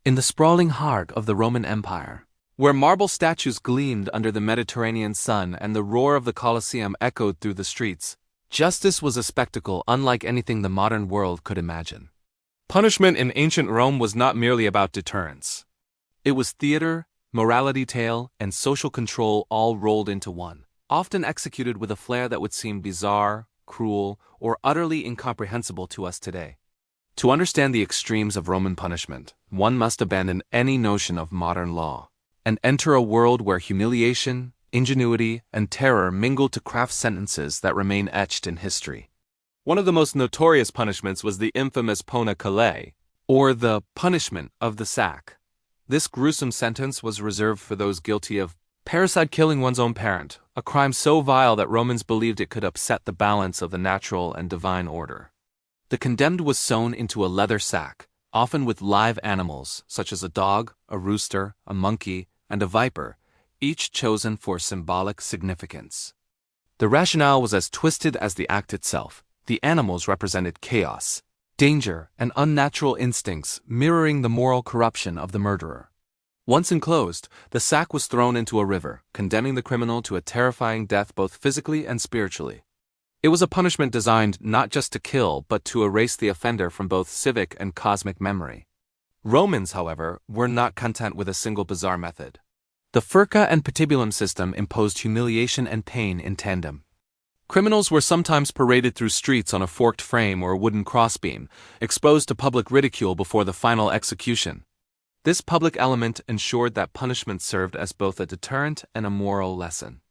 In the sprawling heart of the Roman Empire, where marble statues gleamed under the Mediterranean sun and the roar of the Colosseum echoed through the streets, justice was a spectacle unlike anything the modern world could imagine. Punishment in ancient Rome was not merely about deterrence. It was theater, morality tale, and social control all rolled into one, often executed with a flair that would seem bizarre, cruel, or utterly incomprehensible to us today. To understand the extremes of Roman punishment, one must abandon any notion of modern law and enter a world where humiliation, ingenuity, and terror mingle to craft sentences that remain etched in history. One of the most notorious punishments was the infamous pona calae, or the punishment of the sack. This gruesome sentence was reserved for those guilty of parricide, killing one's own parent, a crime so vile that Romans believed it could upset the balance of the natural and divine order. The condemned was sewn into a leather sack, often with live animals such as a dog, a rooster, a monkey, and a viper, each chosen for symbolic significance. The rationale was as twisted as the act itself. The animals represented chaos, danger, and unnatural instincts, mirroring the moral corruption of the murderer. Once enclosed, the sack was thrown into a river, condemning the criminal to a terrifying death both physically and spiritually. It was a punishment designed not just to kill, but to erase the offender from both civic and cosmic memory. Romans, however, were not content with a single bizarre method. The furca and patibulum system imposed humiliation and pain in tandem. Criminals were sometimes paraded through streets on a forked frame or a wooden crossbeam, exposed to public ridicule before the final execution. This public element ensured that punishment served as both a deterrent and a moral lesson.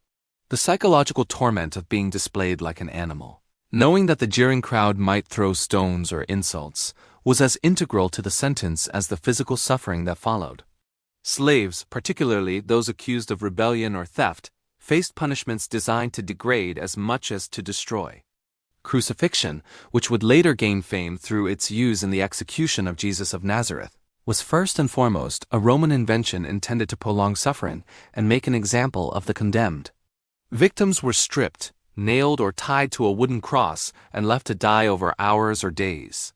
The psychological torment of being displayed like an animal, knowing that the jeering crowd might throw stones or insults, was as integral to the sentence as the physical suffering that followed. Slaves, particularly those accused of rebellion or theft, faced punishments designed to degrade as much as to destroy. Crucifixion, which would later gain fame through its use in the execution of Jesus of Nazareth, was first and foremost a Roman invention intended to prolong suffering and make an example of the condemned. Victims were stripped, nailed or tied to a wooden cross, and left to die over hours or days.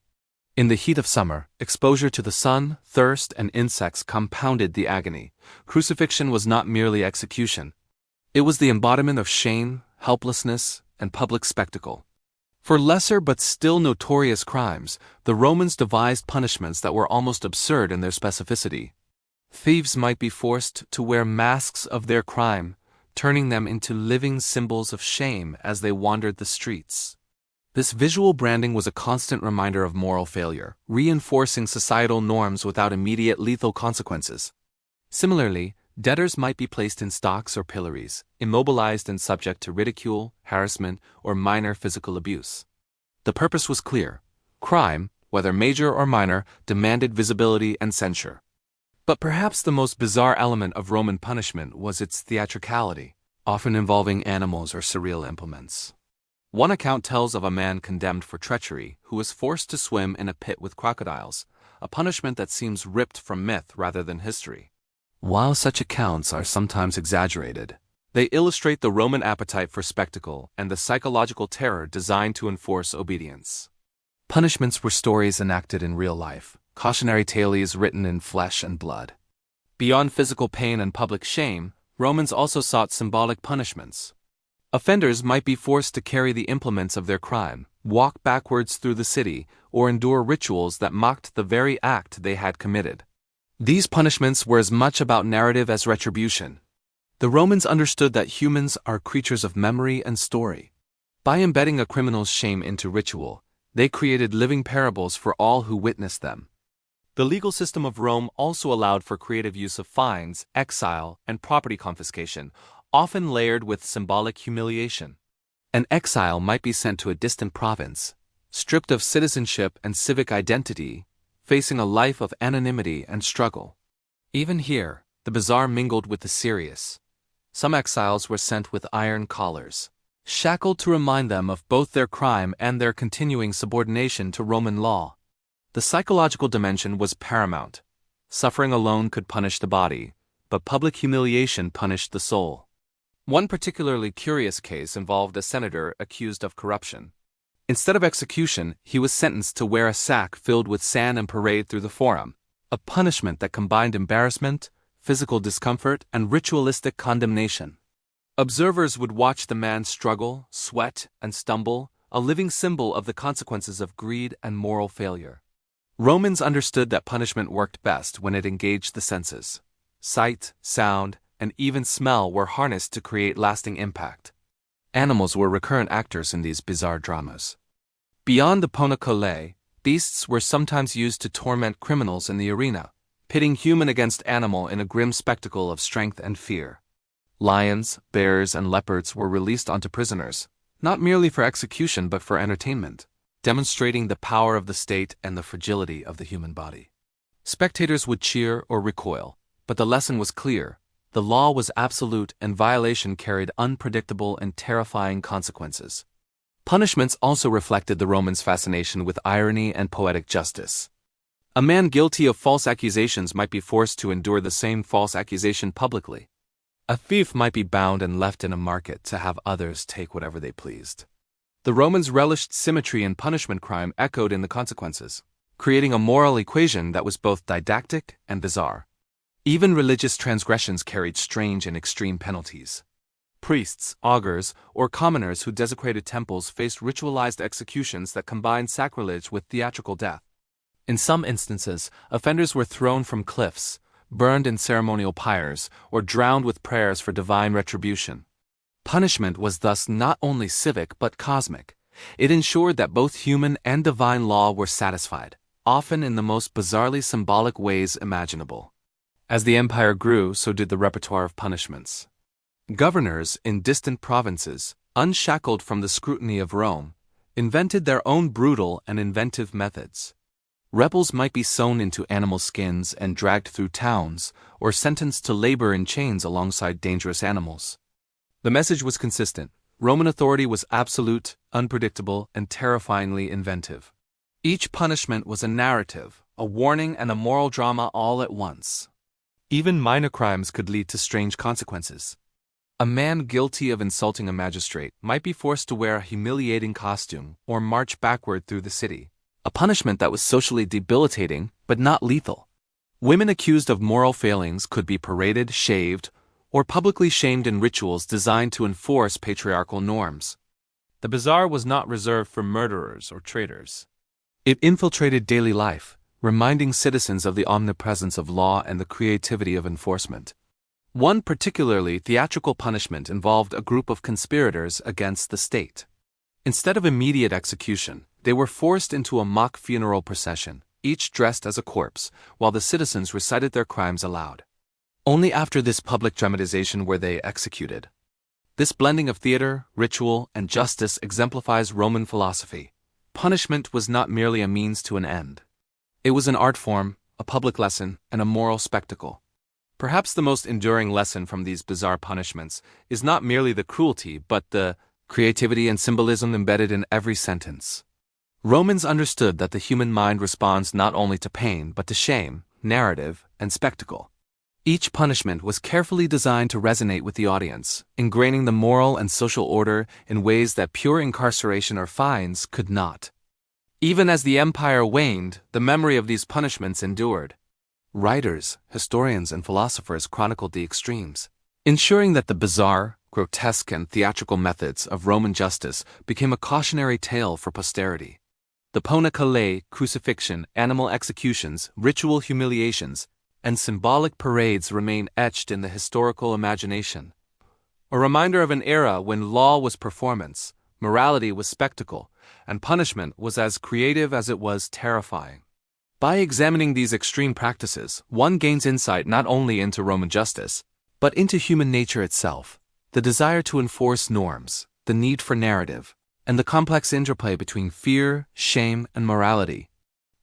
In the heat of summer, exposure to the sun, thirst, and insects compounded the agony. Crucifixion was not merely execution. It was the embodiment of shame, helplessness, and public spectacle. For lesser but still notorious crimes, the Romans devised punishments that were almost absurd in their specificity. Thieves might be forced to wear masks of their crime, turning them into living symbols of shame as they wandered the streets. This visual branding was a constant reminder of moral failure, reinforcing societal norms without immediate lethal consequences. Similarly, debtors might be placed in stocks or pillories, immobilized and subject to ridicule, harassment, or minor physical abuse. The purpose was clear. Crime, whether major or minor, demanded visibility and censure. But perhaps the most bizarre element of Roman punishment was its theatricality, often involving animals or surreal implements. One account tells of a man condemned for treachery who was forced to swim in a pit with crocodiles, a punishment that seems ripped from myth rather than history. While such accounts are sometimes exaggerated, they illustrate the Roman appetite for spectacle and the psychological terror designed to enforce obedience. Punishments were stories enacted in real life, cautionary tales written in flesh and blood. Beyond physical pain and public shame, Romans also sought symbolic punishments. Offenders might be forced to carry the implements of their crime, walk backwards through the city, or endure rituals that mocked the very act they had committed. These punishments were as much about narrative as retribution. The Romans understood that humans are creatures of memory and story. By embedding a criminal's shame into ritual, they created living parables for all who witnessed them. The legal system of Rome also allowed for creative use of fines, exile, and property confiscation, often layered with symbolic humiliation. An exile might be sent to a distant province, stripped of citizenship and civic identity, facing a life of anonymity and struggle. Even here, the bizarre mingled with the serious. Some exiles were sent with iron collars, shackled to remind them of both their crime and their continuing subordination to Roman law. The psychological dimension was paramount. Suffering alone could punish the body, but public humiliation punished the soul. One particularly curious case involved a senator accused of corruption. Instead of execution, he was sentenced to wear a sack filled with sand and parade through the forum, a punishment that combined embarrassment, physical discomfort, and ritualistic condemnation. Observers would watch the man struggle, sweat, and stumble, a living symbol of the consequences of greed and moral failure. Romans understood that punishment worked best when it engaged the senses. Sight, sound, and even smell were harnessed to create lasting impact. Animals were recurrent actors in these bizarre dramas. Beyond the ponacole, beasts were sometimes used to torment criminals in the arena, pitting human against animal in a grim spectacle of strength and fear. Lions, bears, and leopards were released onto prisoners, not merely for execution but for entertainment, demonstrating the power of the state and the fragility of the human body. Spectators would cheer or recoil, but the lesson was clear. The law was absolute and violation carried unpredictable and terrifying consequences. Punishments also reflected the Romans' fascination with irony and poetic justice. A man guilty of false accusations might be forced to endure the same false accusation publicly. A thief might be bound and left in a market to have others take whatever they pleased. The Romans relished symmetry in punishment. Crime echoed in the consequences, creating a moral equation that was both didactic and bizarre. Even religious transgressions carried strange and extreme penalties. Priests, augurs, or commoners who desecrated temples faced ritualized executions that combined sacrilege with theatrical death. In some instances, offenders were thrown from cliffs, burned in ceremonial pyres, or drowned with prayers for divine retribution. Punishment was thus not only civic but cosmic. It ensured that both human and divine law were satisfied, often in the most bizarrely symbolic ways imaginable. As the empire grew, so did the repertoire of punishments. Governors in distant provinces, unshackled from the scrutiny of Rome, invented their own brutal and inventive methods. Rebels might be sewn into animal skins and dragged through towns, or sentenced to labor in chains alongside dangerous animals. The message was consistent. Roman authority was absolute, unpredictable, and terrifyingly inventive. Each punishment was a narrative, a warning, and a moral drama all at once. Even minor crimes could lead to strange consequences. A man guilty of insulting a magistrate might be forced to wear a humiliating costume or march backward through the city, a punishment that was socially debilitating but not lethal. Women accused of moral failings could be paraded, shaved, or publicly shamed in rituals designed to enforce patriarchal norms. The bizarre was not reserved for murderers or traitors. It infiltrated daily life, reminding citizens of the omnipresence of law and the creativity of enforcement. One particularly theatrical punishment involved a group of conspirators against the state. Instead of immediate execution, they were forced into a mock funeral procession, each dressed as a corpse, while the citizens recited their crimes aloud. Only after this public dramatization were they executed. This blending of theater, ritual, and justice exemplifies Roman philosophy. Punishment was not merely a means to an end. It was an art form, a public lesson, and a moral spectacle. Perhaps the most enduring lesson from these bizarre punishments is not merely the cruelty but the creativity and symbolism embedded in every sentence. Romans understood that the human mind responds not only to pain but to shame, narrative, and spectacle. Each punishment was carefully designed to resonate with the audience, ingraining the moral and social order in ways that pure incarceration or fines could not. Even as the empire waned, the memory of these punishments endured. Writers, historians, and philosophers chronicled the extremes, ensuring that the bizarre, grotesque, and theatrical methods of Roman justice became a cautionary tale for posterity. The ponacole, crucifixion, animal executions, ritual humiliations, and symbolic parades remain etched in the historical imagination. A reminder of an era when law was performance, morality was spectacle, and punishment was as creative as it was terrifying. By examining these extreme practices, one gains insight not only into Roman justice, but into human nature itself, the desire to enforce norms, the need for narrative, and the complex interplay between fear, shame, and morality.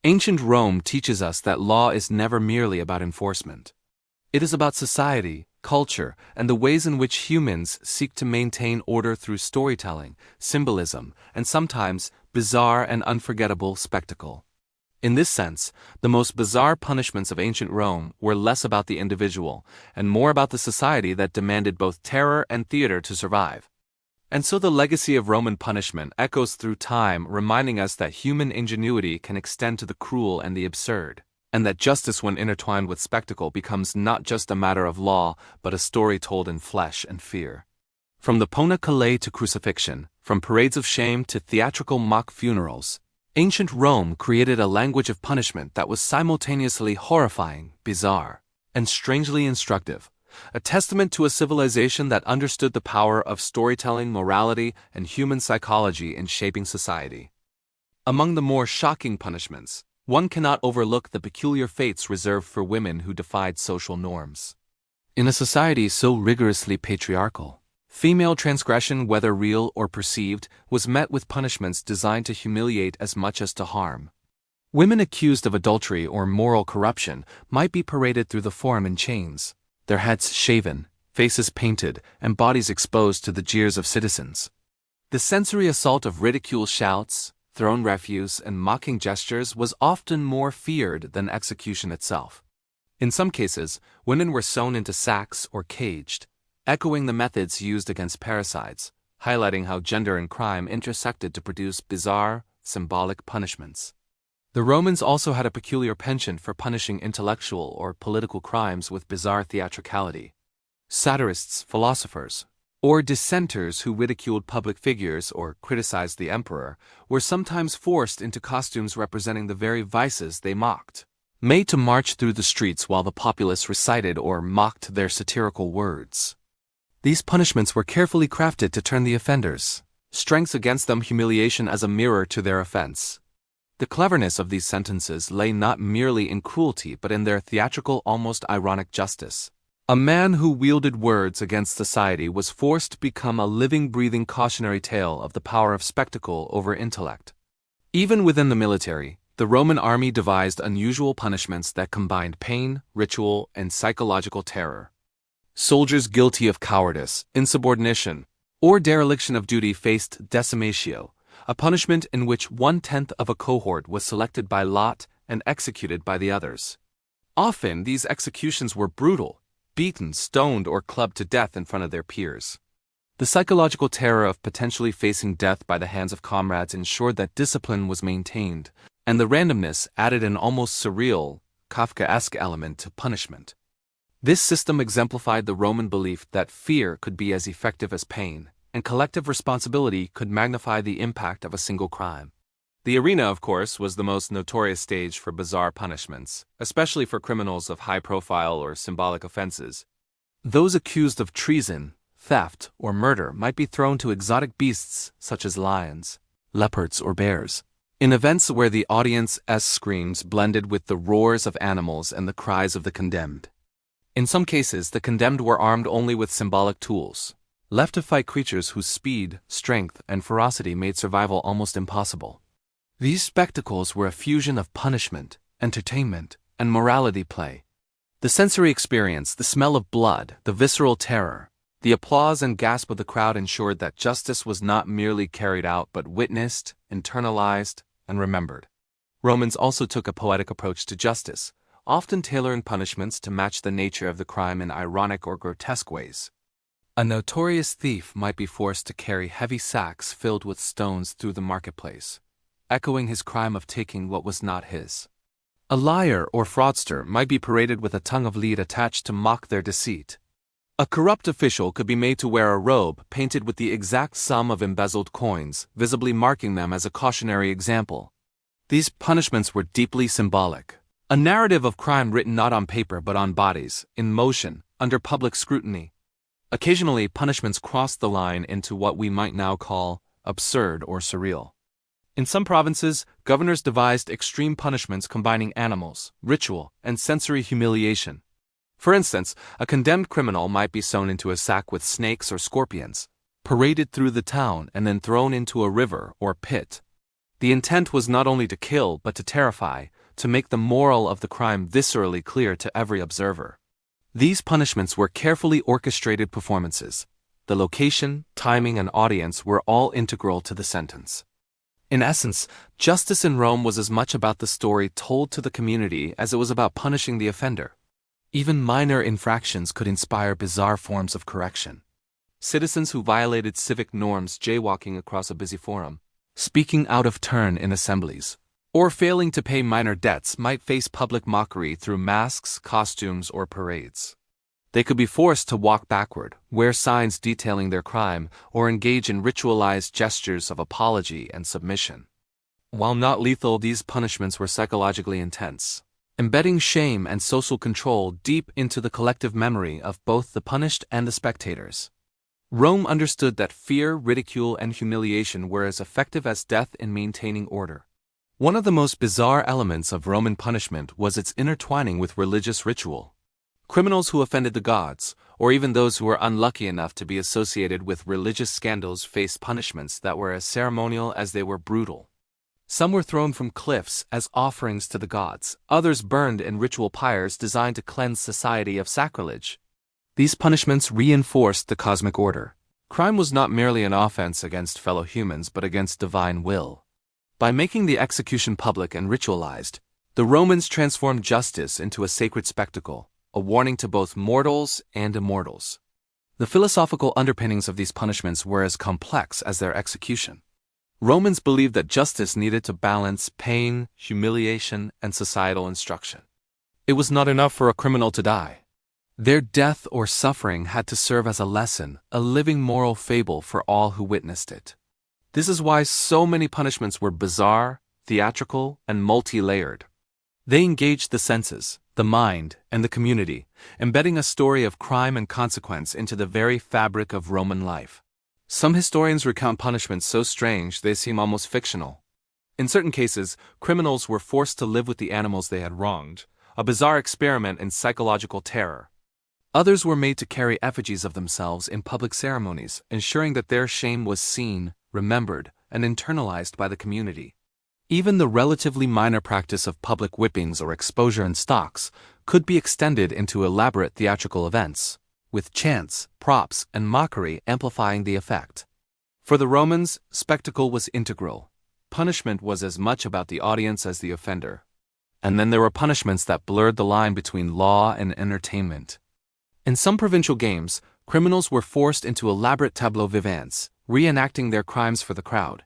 Ancient Rome teaches us that law is never merely about enforcement. It is about society, culture, and the ways in which humans seek to maintain order through storytelling, symbolism, and sometimes bizarre and unforgettable spectacle. In this sense, the most bizarre punishments of ancient Rome were less about the individual and more about the society that demanded both terror and theater to survive. And so the legacy of Roman punishment echoes through time, reminding us that human ingenuity can extend to the cruel and the absurd. and that justice when intertwined with spectacle becomes not just a matter of law but a story told in flesh and fear. From the Pona Calais to crucifixion, from parades of shame to theatrical mock funerals, ancient Rome created a language of punishment that was simultaneously horrifying, bizarre, and strangely instructive, a testament to a civilization that understood the power of storytelling, morality, and human psychology in shaping society. Among the more shocking punishments, one cannot overlook the peculiar fates reserved for women who defied social norms. In a society so rigorously patriarchal, female transgression, whether real or perceived, was met with punishments designed to humiliate as much as to harm. Women accused of adultery or moral corruption might be paraded through the forum in chains, their heads shaven, faces painted, and bodies exposed to the jeers of citizens. The sensory assault of ridicule shouts, thrown refuse, and mocking gestures was often more feared than execution itself. In some cases, women were sewn into sacks or caged, echoing the methods used against parricides, highlighting how gender and crime intersected to produce bizarre, symbolic punishments. The Romans also had a peculiar penchant for punishing intellectual or political crimes with bizarre theatricality. Satirists, philosophers, or dissenters who ridiculed public figures or criticized the emperor were sometimes forced into costumes representing the very vices they mocked, made to march through the streets while the populace recited or mocked their satirical words. These punishments were carefully crafted to turn the offenders' strengths against them, humiliation as a mirror to their offense. The cleverness of these sentences lay not merely in cruelty but in their theatrical, almost ironic justice. A man who wielded words against society was forced to become a living, breathing cautionary tale of the power of spectacle over intellect. Even within the military, the Roman army devised unusual punishments that combined pain, ritual, and psychological terror. Soldiers guilty of cowardice, insubordination, or dereliction of duty faced decimatio, a punishment in which 1/10 of a cohort was selected by lot and executed by the others. Often these executions were brutal, beaten, stoned, or clubbed to death in front of their peers. The psychological terror of potentially facing death by the hands of comrades ensured that discipline was maintained, and the randomness added an almost surreal, Kafkaesque element to punishment. This system exemplified the Roman belief that fear could be as effective as pain, and collective responsibility could magnify the impact of a single crime. The arena, of course, was the most notorious stage for bizarre punishments, especially for criminals of high profile or symbolic offenses. Those accused of treason, theft, or murder might be thrown to exotic beasts such as lions, leopards, or bears, in events where the audience's screams blended with the roars of animals and the cries of the condemned. In some cases, the condemned were armed only with symbolic tools, left to fight creatures whose speed, strength, and ferocity made survival almost impossible. These spectacles were a fusion of punishment, entertainment, and morality play. The sensory experience, the smell of blood, the visceral terror, the applause and gasp of the crowd ensured that justice was not merely carried out but witnessed, internalized, and remembered. Romans also took a poetic approach to justice, often tailoring punishments to match the nature of the crime in ironic or grotesque ways. A notorious thief might be forced to carry heavy sacks filled with stones through the marketplace, echoing his crime of taking what was not his. A liar or fraudster might be paraded with a tongue of lead attached to mock their deceit. A corrupt official could be made to wear a robe painted with the exact sum of embezzled coins, visibly marking them as a cautionary example. These punishments were deeply symbolic, a narrative of crime written not on paper but on bodies, in motion, under public scrutiny. Occasionally, punishments crossed the line into what we might now call absurd or surreal. In some provinces, governors devised extreme punishments combining animals, ritual, and sensory humiliation. For instance, a condemned criminal might be sewn into a sack with snakes or scorpions, paraded through the town, and then thrown into a river or pit. The intent was not only to kill but to terrify, to make the moral of the crime viscerally clear to every observer. These punishments were carefully orchestrated performances. The location, timing, and audience were all integral to the sentence. In essence, justice in Rome was as much about the story told to the community as it was about punishing the offender. Even minor infractions could inspire bizarre forms of correction. Citizens who violated civic norms, jaywalking across a busy forum, speaking out of turn in assemblies, or failing to pay minor debts might face public mockery through masks, costumes, or parades. They could be forced to walk backward, wear signs detailing their crime, or engage in ritualized gestures of apology and submission. While not lethal, these punishments were psychologically intense, embedding shame and social control deep into the collective memory of both the punished and the spectators. Rome understood that fear, ridicule, and humiliation were as effective as death in maintaining order. One of the most bizarre elements of Roman punishment was its intertwining with religious ritual. Criminals who offended the gods, or even those who were unlucky enough to be associated with religious scandals, faced punishments that were as ceremonial as they were brutal. Some were thrown from cliffs as offerings to the gods, others burned in ritual pyres designed to cleanse society of sacrilege. These punishments reinforced the cosmic order. Crime was not merely an offense against fellow humans but against divine will. By making the execution public and ritualized, the Romans transformed justice into a sacred spectacle, a warning to both mortals and immortals. The philosophical underpinnings of these punishments were as complex as their execution. Romans believed that justice needed to balance pain, humiliation, and societal instruction. It was not enough for a criminal to die. Their death or suffering had to serve as a lesson, a living moral fable for all who witnessed it. This is why so many punishments were bizarre, theatrical, and multi-layered. They engaged the senses, the mind, and the community, embedding a story of crime and consequence into the very fabric of Roman life. Some historians recount punishments so strange they seem almost fictional. In certain cases, criminals were forced to live with the animals they had wronged, a bizarre experiment in psychological terror. Others were made to carry effigies of themselves in public ceremonies, ensuring that their shame was seen, remembered, and internalized by the community. Even the relatively minor practice of public whippings or exposure in stocks could be extended into elaborate theatrical events, with chants, props, and mockery amplifying the effect. For the Romans, spectacle was integral. Punishment was as much about the audience as the offender. And then there were punishments that blurred the line between law and entertainment. In some provincial games, criminals were forced into elaborate tableaux vivants, reenacting their crimes for the crowd.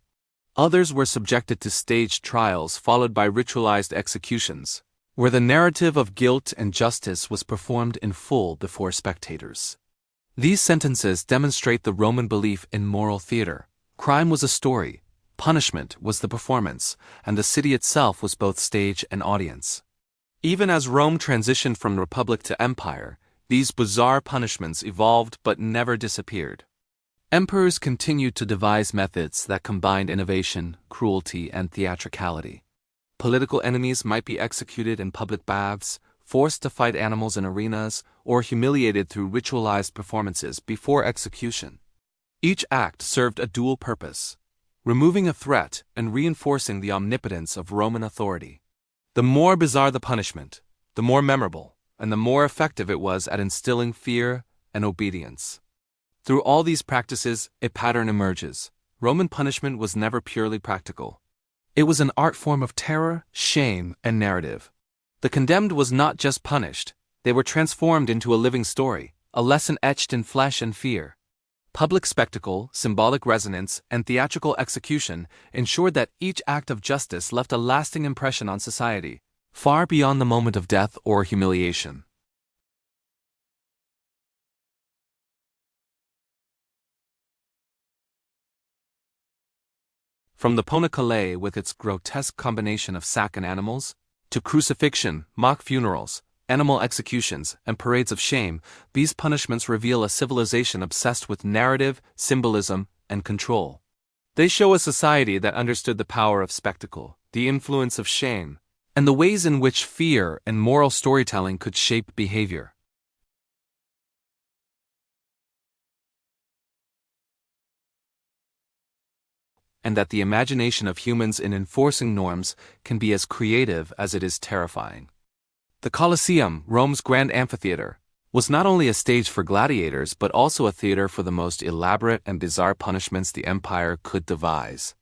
Others were subjected to staged trials followed by ritualized executions, where the narrative of guilt and justice was performed in full before spectators. These sentences demonstrate the Roman belief in moral theater. Crime was a story, punishment was the performance, and the city itself was both stage and audience. Even as Rome transitioned from republic to empire, these bizarre punishments evolved but never disappeared. Emperors continued to devise methods that combined innovation, cruelty, and theatricality. Political enemies might be executed in public baths, forced to fight animals in arenas, or humiliated through ritualized performances before execution. Each act served a dual purpose, removing a threat and reinforcing the omnipotence of Roman authority. The more bizarre the punishment, the more memorable, and the more effective it was at instilling fear and obedience. Through all these practices, a pattern emerges. Roman punishment was never purely practical. It was an art form of terror, shame, and narrative. The condemned was not just punished, they were transformed into a living story, a lesson etched in flesh and fear. Public spectacle, symbolic resonance, and theatrical execution ensured that each act of justice left a lasting impression on society, far beyond the moment of death or humiliation. From the Ponacale with its grotesque combination of sack and animals, to crucifixion, mock funerals, animal executions, and parades of shame, these punishments reveal a civilization obsessed with narrative, symbolism, and control. They show a society that understood the power of spectacle, the influence of shame, and the ways in which fear and moral storytelling could shape behavior. And that the imagination of humans in enforcing norms can be as creative as it is terrifying. The Colosseum, Rome's grand amphitheater, was not only a stage for gladiators but also a theater for the most elaborate and bizarre punishments the empire could devise.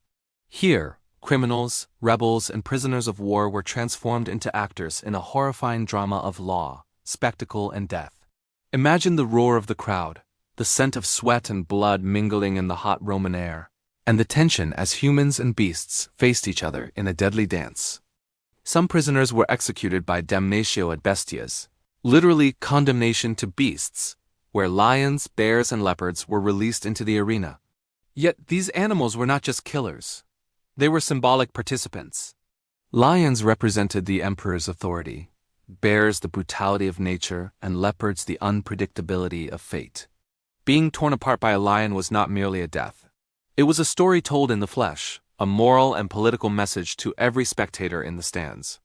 Here, criminals, rebels, and prisoners of war were transformed into actors in a horrifying drama of law, spectacle, and death. Imagine the roar of the crowd, the scent of sweat and blood mingling in the hot Roman air, and the tension as humans and beasts faced each other in a deadly dance. Some prisoners were executed by damnatio ad bestias, literally condemnation to beasts, where lions, bears, and leopards were released into the arena. Yet these animals were not just killers. They were symbolic participants. Lions represented the emperor's authority, bears the brutality of nature, and leopards the unpredictability of fate. Being torn apart by a lion was not merely a death. It was a story told in the flesh, a moral and political message to every spectator in the stands.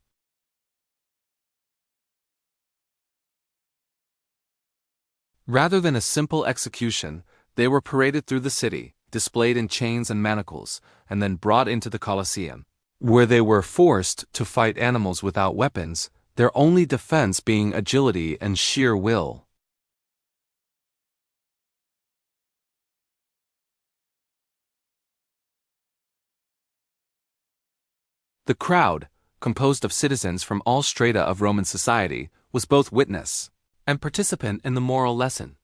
Rather than a simple execution, they were paraded through the city, displayed in chains and manacles, and then brought into the Colosseum, where they were forced to fight animals without weapons, their only defense being agility and sheer will. The crowd, composed of citizens from all strata of Roman society, was both witness and participant in the moral lesson.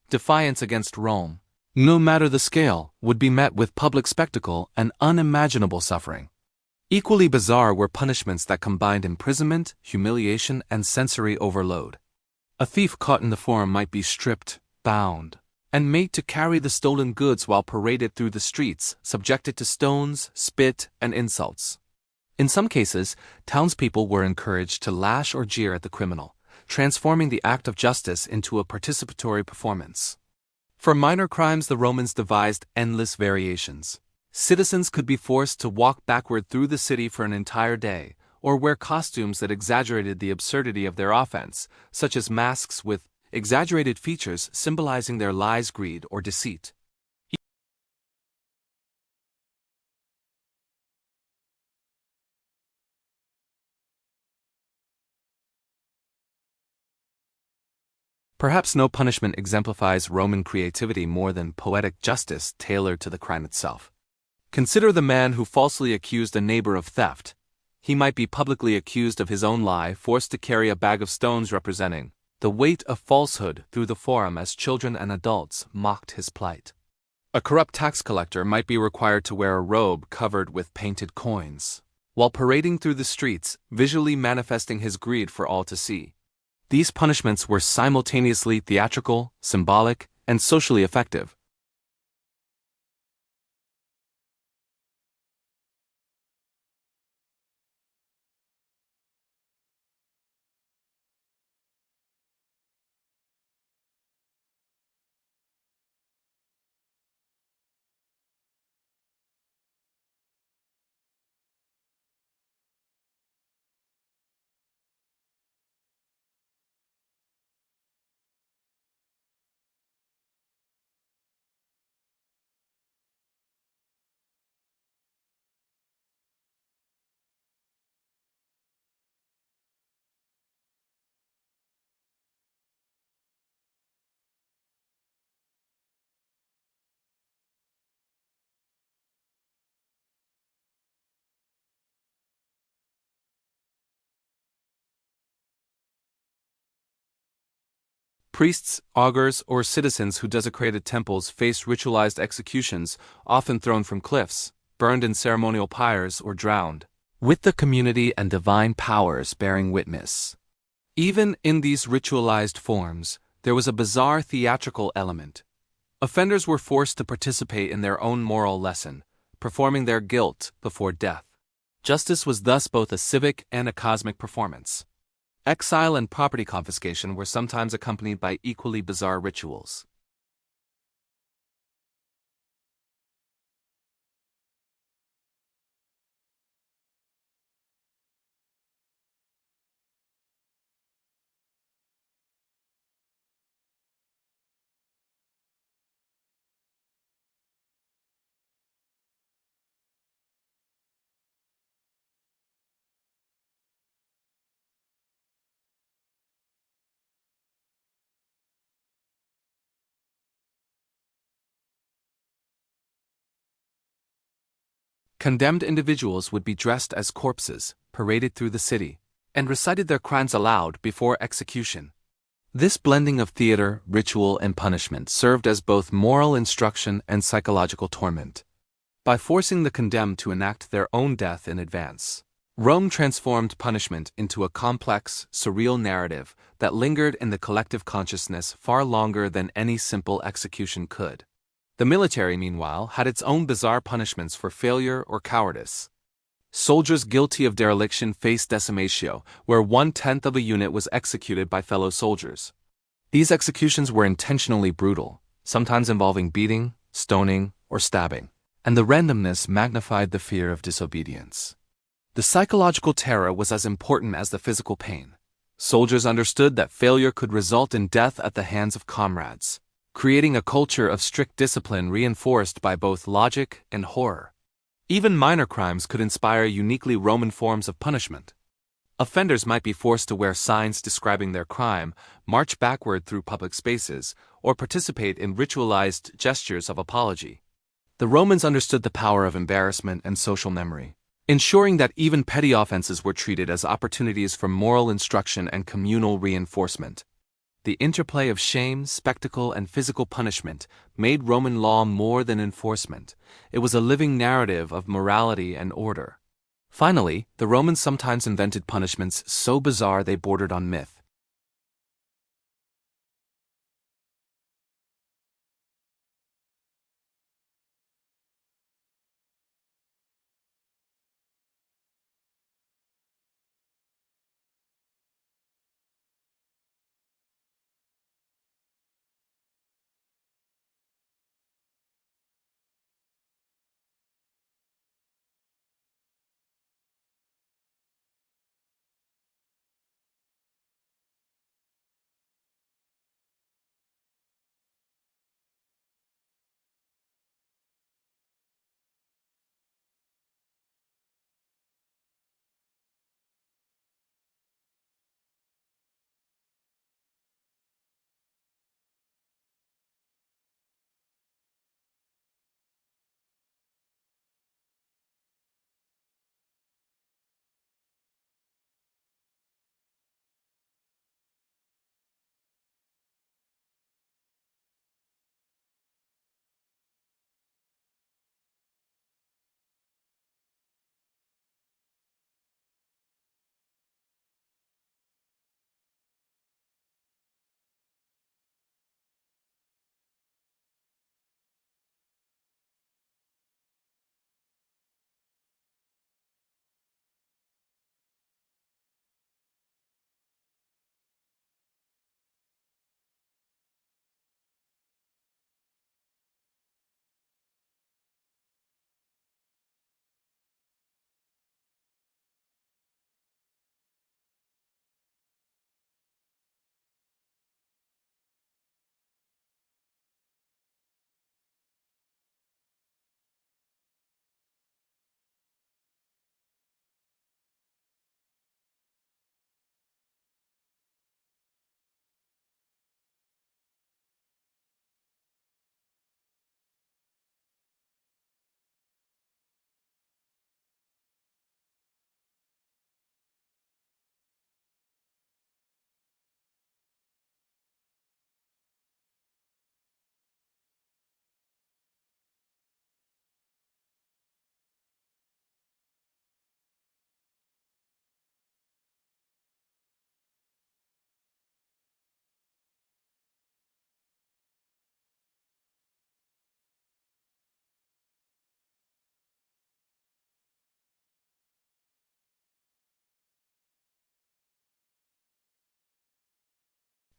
Defiance against Rome, no matter the scale, would be met with public spectacle and unimaginable suffering. Equally bizarre were punishments that combined imprisonment, humiliation, and sensory overload. A thief caught in the forum might be stripped, bound, and made to carry the stolen goods while paraded through the streets, subjected to stones, spit, and insults. In some cases, townspeople were encouraged to lash or jeer at the criminal, transforming the act of justice into a participatory performance. For minor crimes, the Romans devised endless variations. Citizens could be forced to walk backward through the city for an entire day, or wear costumes that exaggerated the absurdity of their offense, such as masks with exaggerated features symbolizing their lies, greed, or deceit. Perhaps no punishment exemplifies Roman creativity more than poetic justice tailored to the crime itself. Consider the man who falsely accused a neighbor of theft. He might be publicly accused of his own lie, forced to carry a bag of stones representing the weight of falsehood through the forum as children and adults mocked his plight. A corrupt tax collector might be required to wear a robe covered with painted coins, while parading through the streets, visually manifesting his greed for all to see. These punishments were simultaneously theatrical, symbolic, and socially effective. Priests, augurs, or citizens who desecrated temples faced ritualized executions, often thrown from cliffs, burned in ceremonial pyres, or drowned, with the community and divine powers bearing witness. Even in these ritualized forms, there was a bizarre theatrical element. Offenders were forced to participate in their own moral lesson, performing their guilt before death. Justice was thus both a civic and a cosmic performance. Exile and property confiscation were sometimes accompanied by equally bizarre rituals. Condemned individuals would be dressed as corpses, paraded through the city, and recited their crimes aloud before execution. This blending of theater, ritual, and punishment served as both moral instruction and psychological torment. By forcing the condemned to enact their own death in advance, Rome transformed punishment into a complex, surreal narrative that lingered in the collective consciousness far longer than any simple execution could. The military, meanwhile, had its own bizarre punishments for failure or cowardice. Soldiers guilty of dereliction faced decimatio, where 1/10 of a unit was executed by fellow soldiers. These executions were intentionally brutal, sometimes involving beating, stoning, or stabbing, and the randomness magnified the fear of disobedience. The psychological terror was as important as the physical pain. Soldiers understood that failure could result in death at the hands of comrades, creating a culture of strict discipline reinforced by both logic and horror. Even minor crimes could inspire uniquely Roman forms of punishment. Offenders might be forced to wear signs describing their crime, march backward through public spaces, or participate in ritualized gestures of apology. The Romans understood the power of embarrassment and social memory, ensuring that even petty offenses were treated as opportunities for moral instruction and communal reinforcement. The interplay of shame, spectacle, and physical punishment made Roman law more than enforcement. It was a living narrative of morality and order. Finally, the Romans sometimes invented punishments so bizarre they bordered on myth.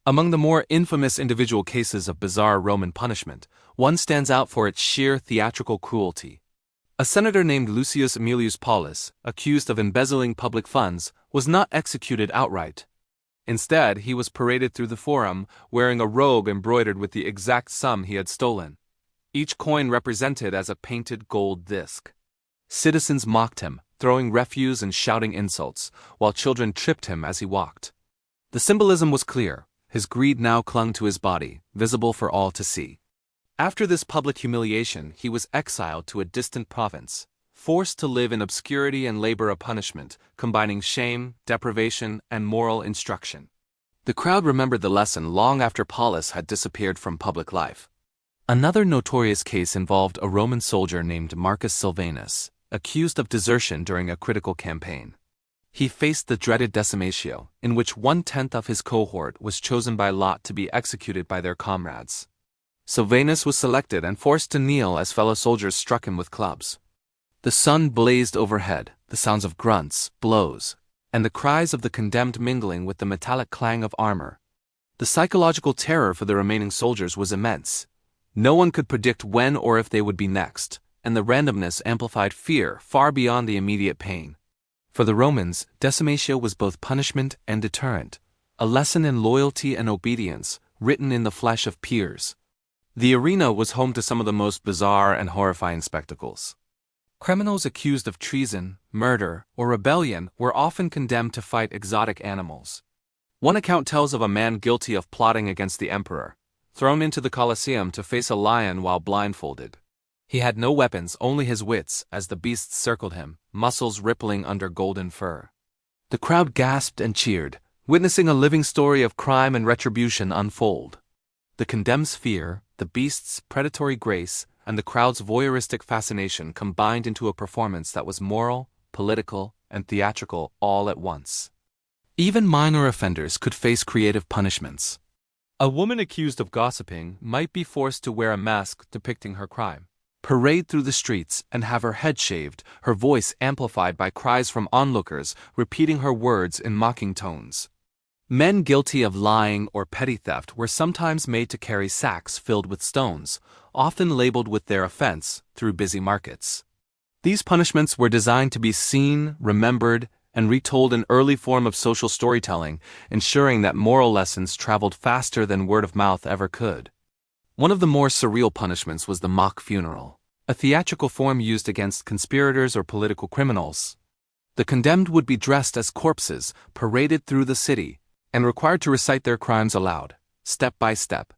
Among the more infamous individual cases of bizarre Roman punishment, one stands out for its sheer theatrical cruelty. A senator named Lucius Aemilius Paulus, accused of embezzling public funds, was not executed outright. Instead, he was paraded through the forum, wearing a robe embroidered with the exact sum he had stolen. Each coin represented as a painted gold disc. Citizens mocked him, throwing refuse and shouting insults, while children tripped him as he walked. The symbolism was clear. His greed now clung to his body, visible for all to see. After this public humiliation, he was exiled to a distant province, forced to live in obscurity and labor a punishment, combining shame, deprivation, and moral instruction. The crowd remembered the lesson long after Paulus had disappeared from public life. Another notorious case involved a Roman soldier named Marcus Silvanus, accused of desertion during a critical campaign. He faced the dreaded decimatio, in which 1/10 of his cohort was chosen by lot to be executed by their comrades. Sylvanus was selected and forced to kneel as fellow soldiers struck him with clubs. The sun blazed overhead, the sounds of grunts, blows, and the cries of the condemned mingling with the metallic clang of armor. The psychological terror for the remaining soldiers was immense. No one could predict when or if they would be next, and the randomness amplified fear far beyond the immediate pain. For the Romans, decimatio was both punishment and deterrent, a lesson in loyalty and obedience written in the flesh of peers. The arena was home to some of the most bizarre and horrifying spectacles. Criminals accused of treason, murder, or rebellion were often condemned to fight exotic animals. One account tells of a man guilty of plotting against the emperor, thrown into the Colosseum to face a lion while blindfolded. He had no weapons, only his wits, as the beasts circled him, muscles rippling under golden fur. The crowd gasped and cheered, witnessing a living story of crime and retribution unfold. The condemned's fear, the beast's predatory grace, and the crowd's voyeuristic fascination combined into a performance that was moral, political, and theatrical all at once. Even minor offenders could face creative punishments. A woman accused of gossiping might be forced to wear a mask depicting her crime, parade through the streets, and have her head shaved, her voice amplified by cries from onlookers repeating her words in mocking tones. Men guilty of lying or petty theft were sometimes made to carry sacks filled with stones, often labeled with their offense, through busy markets. These punishments were designed to be seen, remembered, and retold an early form of social storytelling, ensuring that moral lessons traveled faster than word of mouth ever could. One of the more surreal punishments was the mock funeral, a theatrical form used against conspirators or political criminals. The condemned would be dressed as corpses, paraded through the city, and required to recite their crimes aloud, step by step.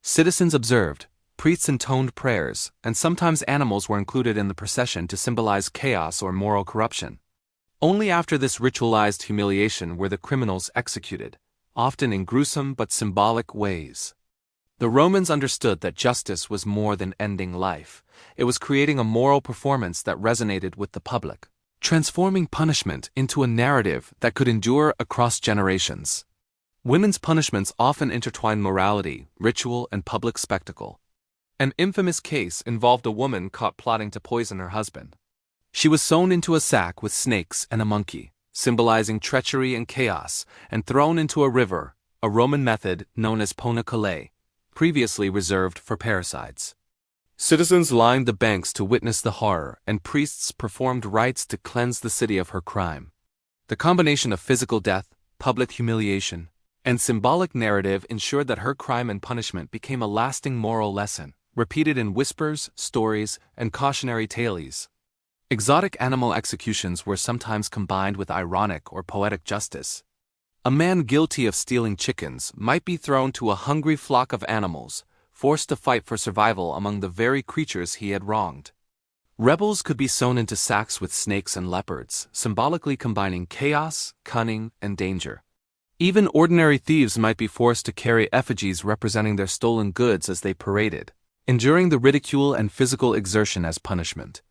Citizens observed, priests intoned prayers, and sometimes animals were included in the procession to symbolize chaos or moral corruption. Only after this ritualized humiliation were the criminals executed, often in gruesome but symbolic ways. The Romans understood that justice was more than ending life. It was creating a moral performance that resonated with the public, transforming punishment into a narrative that could endure across generations. Women's punishments often intertwined morality, ritual, and public spectacle. An infamous case involved a woman caught plotting to poison her husband. She was sewn into a sack with snakes and a monkey, symbolizing treachery and chaos, and thrown into a river, a Roman method known as ponacale, previously reserved for parricides. Citizens lined the banks to witness the horror, and priests performed rites to cleanse the city of her crime. The combination of physical death, public humiliation, and symbolic narrative ensured that her crime and punishment became a lasting moral lesson, repeated in whispers, stories, and cautionary tales. Exotic animal executions were sometimes combined with ironic or poetic justice. A man guilty of stealing chickens might be thrown to a hungry flock of animals, forced to fight for survival among the very creatures he had wronged. Rebels could be sewn into sacks with snakes and leopards, symbolically combining chaos, cunning, and danger. Even ordinary thieves might be forced to carry effigies representing their stolen goods as they paraded, enduring the ridicule and physical exertion as punishment.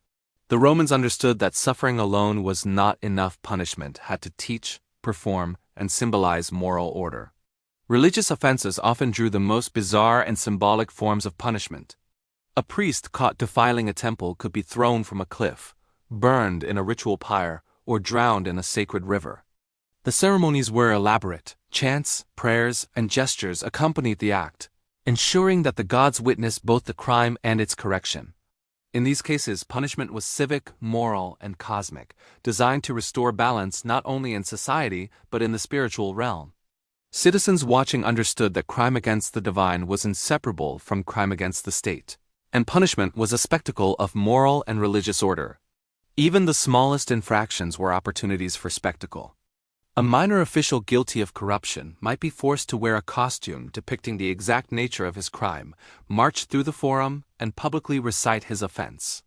The Romans understood that suffering alone was not enough. Punishment had to teach, perform, and symbolize moral order. Religious offenses often drew the most bizarre and symbolic forms of punishment. A priest caught defiling a temple could be thrown from a cliff, burned in a ritual pyre, or drowned in a sacred river. The ceremonies were elaborate. Chants, prayers, and gestures accompanied the act, ensuring that the gods witnessed both the crime and its correction. In these cases, punishment was civic, moral, and cosmic, designed to restore balance not only in society but in the spiritual realm. Citizens watching understood that crime against the divine was inseparable from crime against the state, and punishment was a spectacle of moral and religious order. Even the smallest infractions were opportunities for spectacle. A minor official guilty of corruption might be forced to wear a costume depicting the exact nature of his crime, march through the forum, and publicly recite his offense.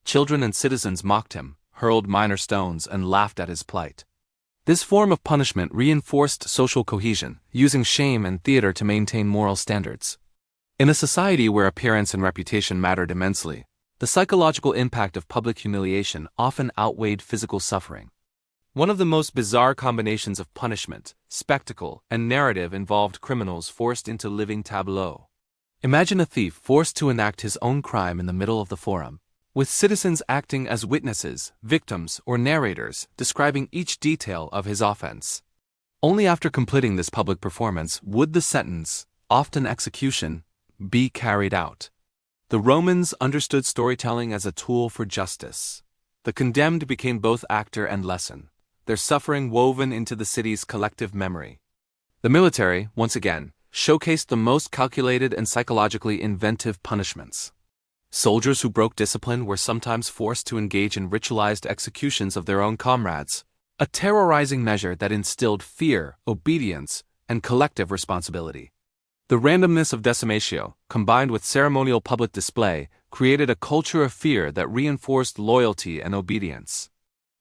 Children and citizens mocked him, hurled minor stones, and laughed at his plight. This form of punishment reinforced social cohesion, using shame and theater to maintain moral standards. In a society where appearance and reputation mattered immensely, the psychological impact of public humiliation often outweighed physical suffering. One of the most bizarre combinations of punishment, spectacle, and narrative involved criminals forced into living tableaux. Imagine a thief forced to enact his own crime in the middle of the forum, with citizens acting as witnesses, victims, or narrators, describing each detail of his offense. Only after completing this public performance would the sentence, often execution, be carried out. The Romans understood storytelling as a tool for justice. The condemned became both actor and lesson, their suffering woven into the city's collective memory. The military, once again, showcased the most calculated and psychologically inventive punishments. Soldiers who broke discipline were sometimes forced to engage in ritualized executions of their own comrades, a terrorizing measure that instilled fear, obedience, and collective responsibility. The randomness of decimatio, combined with ceremonial public display, created a culture of fear that reinforced loyalty and obedience.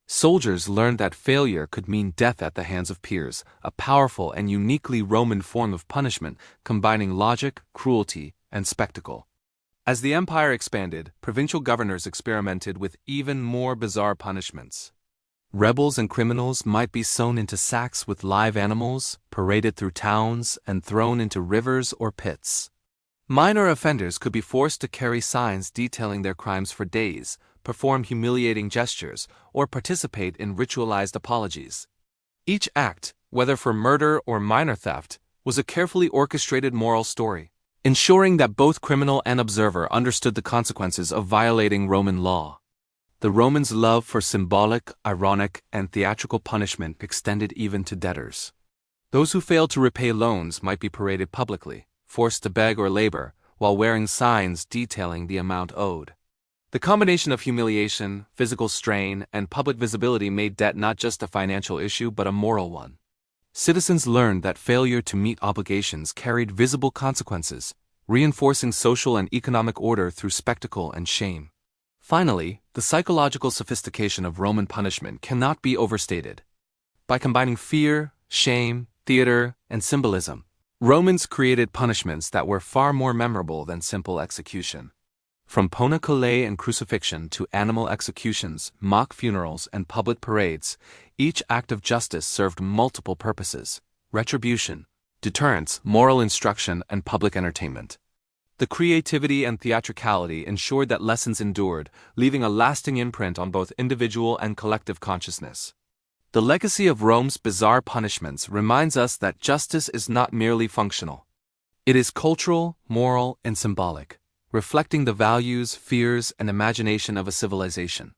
Soldiers learned that failure could mean death at the hands of peers, a powerful and uniquely Roman form of punishment combining logic, cruelty, and spectacle. As the empire expanded, provincial governors experimented with even more bizarre punishments. Rebels and criminals might be sewn into sacks with live animals, paraded through towns, and thrown into rivers or pits. Minor offenders could be forced to carry signs detailing their crimes for days, perform humiliating gestures, or participate in ritualized apologies. Each act, whether for murder or minor theft, was a carefully orchestrated moral story, ensuring that both criminal and observer understood the consequences of violating Roman law. The Romans' love for symbolic, ironic, and theatrical punishment extended even to debtors. Those who failed to repay loans might be paraded publicly, forced to beg or labor, while wearing signs detailing the amount owed. The combination of humiliation, physical strain, and public visibility made debt not just a financial issue but a moral one. Citizens learned that failure to meet obligations carried visible consequences, reinforcing social and economic order through spectacle and shame. Finally, the psychological sophistication of Roman punishment cannot be overstated. By combining fear, shame, theater, and symbolism, Romans created punishments that were far more memorable than simple execution. From ponaculae and crucifixion to animal executions, mock funerals, and public parades, each act of justice served multiple purposes: retribution, deterrence, moral instruction, and public entertainment. The creativity and theatricality ensured that lessons endured, leaving a lasting imprint on both individual and collective consciousness. The legacy of Rome's bizarre punishments reminds us that justice is not merely functional. It is cultural, moral, and symbolic, reflecting the values, fears, and imagination of a civilization.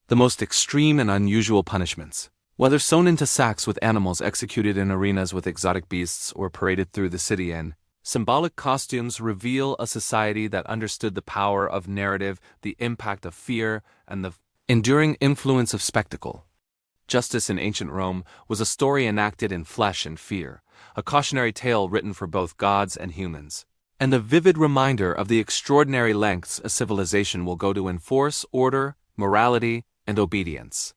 The most extreme and unusual punishments, whether sewn into sacks with animals executed in arenas with exotic beasts or paraded through the city in symbolic costumes, reveal a society that understood the power of narrative, the impact of fear, and the enduring influence of spectacle. Justice in ancient Rome was a story enacted in flesh and fear, a cautionary tale written for both gods and humans, and a vivid reminder of the extraordinary lengths a civilization will go to enforce order, morality, and obedience.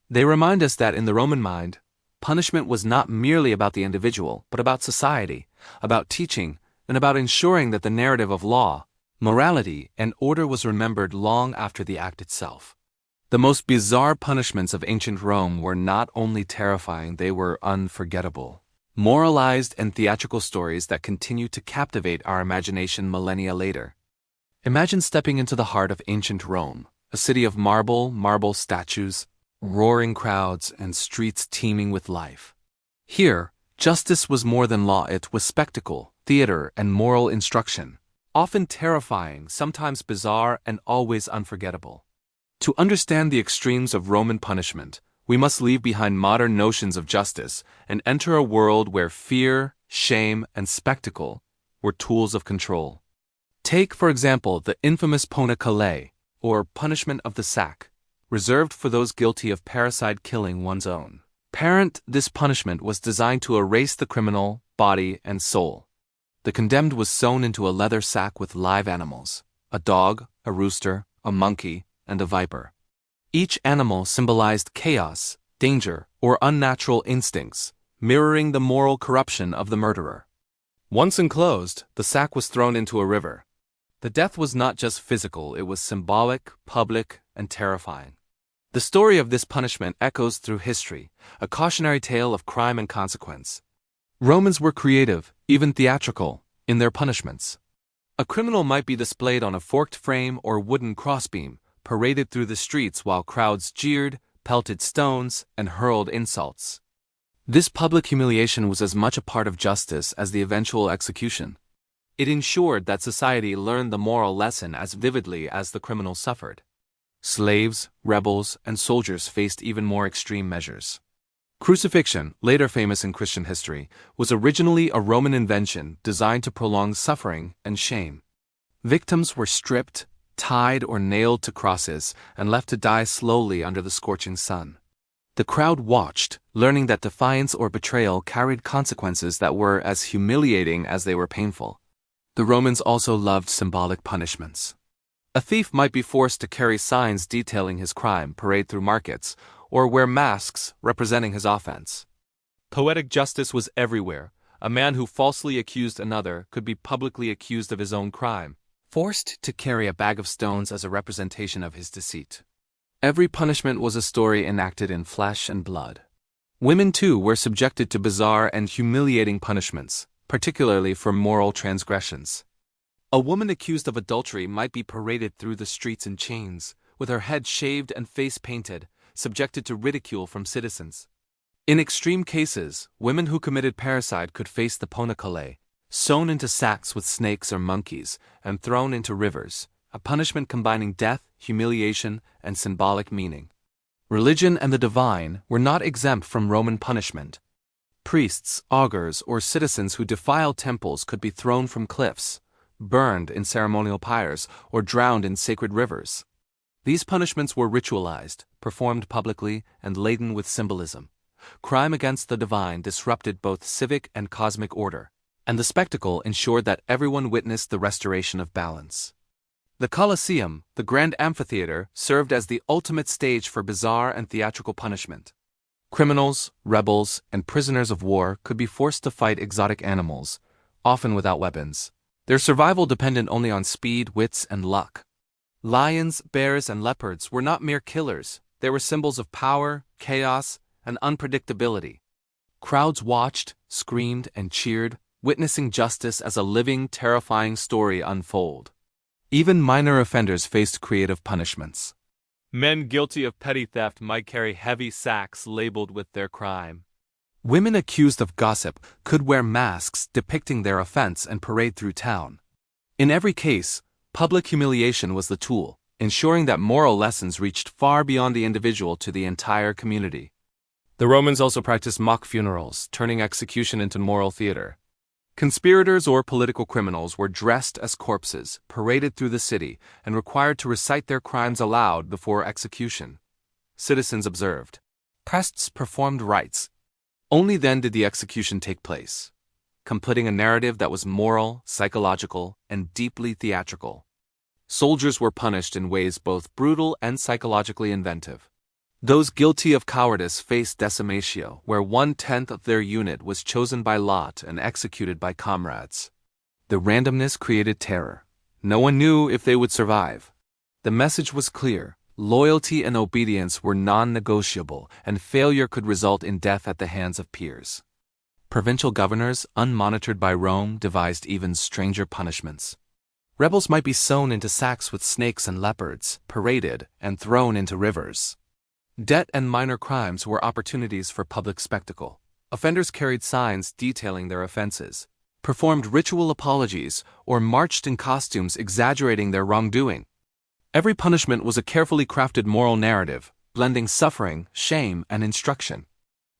They remind us that in the Roman mind, punishment was not merely about the individual, but about society, about teaching, and about ensuring that the narrative of law, morality, and order was remembered long after the act itself. The most bizarre punishments of ancient Rome were not only terrifying, they were unforgettable. Moralized and theatrical stories that continue to captivate our imagination millennia later. Imagine stepping into the heart of ancient Rome, a city of marble statues, roaring crowds, and streets teeming with life. Here, justice was more than law, it was spectacle, theater, and moral instruction, often terrifying, sometimes bizarre, and always unforgettable. To understand the extremes of Roman punishment, we must leave behind modern notions of justice and enter a world where fear, shame, and spectacle were tools of control. Take, for example, the infamous ponaculae, or punishment of the sack, reserved for those guilty of parricide killing one's own parent. This punishment was designed to erase the criminal, body, and soul. The condemned was sewn into a leather sack with live animals, a dog, a rooster, a monkey, and a viper. Each animal symbolized chaos, danger, or unnatural instincts, mirroring the moral corruption of the murderer. Once enclosed, the sack was thrown into a river. The death was not just physical, it was symbolic, public, and terrifying. The story of this punishment echoes through history, a cautionary tale of crime and consequence. Romans were creative, even theatrical, in their punishments. A criminal might be displayed on a forked frame or wooden crossbeam, paraded through the streets while crowds jeered, pelted stones, and hurled insults. This public humiliation was as much a part of justice as the eventual execution. It ensured that society learned the moral lesson as vividly as the criminal suffered. Slaves, rebels, and soldiers faced even more extreme measures. Crucifixion, later famous in Christian history, was originally a Roman invention designed to prolong suffering and shame. Victims were stripped, tied or nailed to crosses, and left to die slowly under the scorching sun. The crowd watched, learning that defiance or betrayal carried consequences that were as humiliating as they were painful. The Romans also loved symbolic punishments. A thief might be forced to carry signs detailing his crime, parade through markets, or wear masks representing his offense. Poetic justice was everywhere. A man who falsely accused another could be publicly accused of his own crime, forced to carry a bag of stones as a representation of his deceit. Every punishment was a story enacted in flesh and blood. Women, too, were subjected to bizarre and humiliating punishments, particularly for moral transgressions. A woman accused of adultery might be paraded through the streets in chains, with her head shaved and face painted, subjected to ridicule from citizens. In extreme cases, women who committed parricide could face the ponacale, sewn into sacks with snakes or monkeys, and thrown into rivers, a punishment combining death, humiliation, and symbolic meaning. Religion and the divine were not exempt from Roman punishment. Priests, augurs, or citizens who defiled temples could be thrown from cliffs, burned in ceremonial pyres, or drowned in sacred rivers. These punishments were ritualized, performed publicly, and laden with symbolism. Crime against the divine disrupted both civic and cosmic order, and the spectacle ensured that everyone witnessed the restoration of balance. The Colosseum, the grand amphitheater, served as the ultimate stage for bizarre and theatrical punishment. Criminals, rebels, and prisoners of war could be forced to fight exotic animals, often without weapons. Their survival depended only on speed, wits, and luck. Lions, bears, and leopards were not mere killers, they were symbols of power, chaos, and unpredictability. Crowds watched, screamed, and cheered, witnessing justice as a living, terrifying story unfold. Even minor offenders faced creative punishments. Men guilty of petty theft might carry heavy sacks labeled with their crime. Women accused of gossip could wear masks depicting their offense and parade through town. In every case, public humiliation was the tool, ensuring that moral lessons reached far beyond the individual to the entire community. The Romans also practiced mock funerals, turning execution into moral theater. Conspirators or political criminals were dressed as corpses, paraded through the city, and required to recite their crimes aloud before execution. Citizens observed. Priests performed rites. Only then did the execution take place, completing a narrative that was moral, psychological, and deeply theatrical. Soldiers were punished in ways both brutal and psychologically inventive. Those guilty of cowardice faced decimatio, where 1/10 of their unit was chosen by lot and executed by comrades. The randomness created terror. No one knew if they would survive. The message was clear: loyalty and obedience were non-negotiable, and failure could result in death at the hands of peers. Provincial governors, unmonitored by Rome, devised even stranger punishments. Rebels might be sewn into sacks with snakes and leopards, paraded, and thrown into rivers. Debt and minor crimes were opportunities for public spectacle. Offenders carried signs detailing their offenses, performed ritual apologies, or marched in costumes exaggerating their wrongdoing. Every punishment was a carefully crafted moral narrative, blending suffering, shame, and instruction.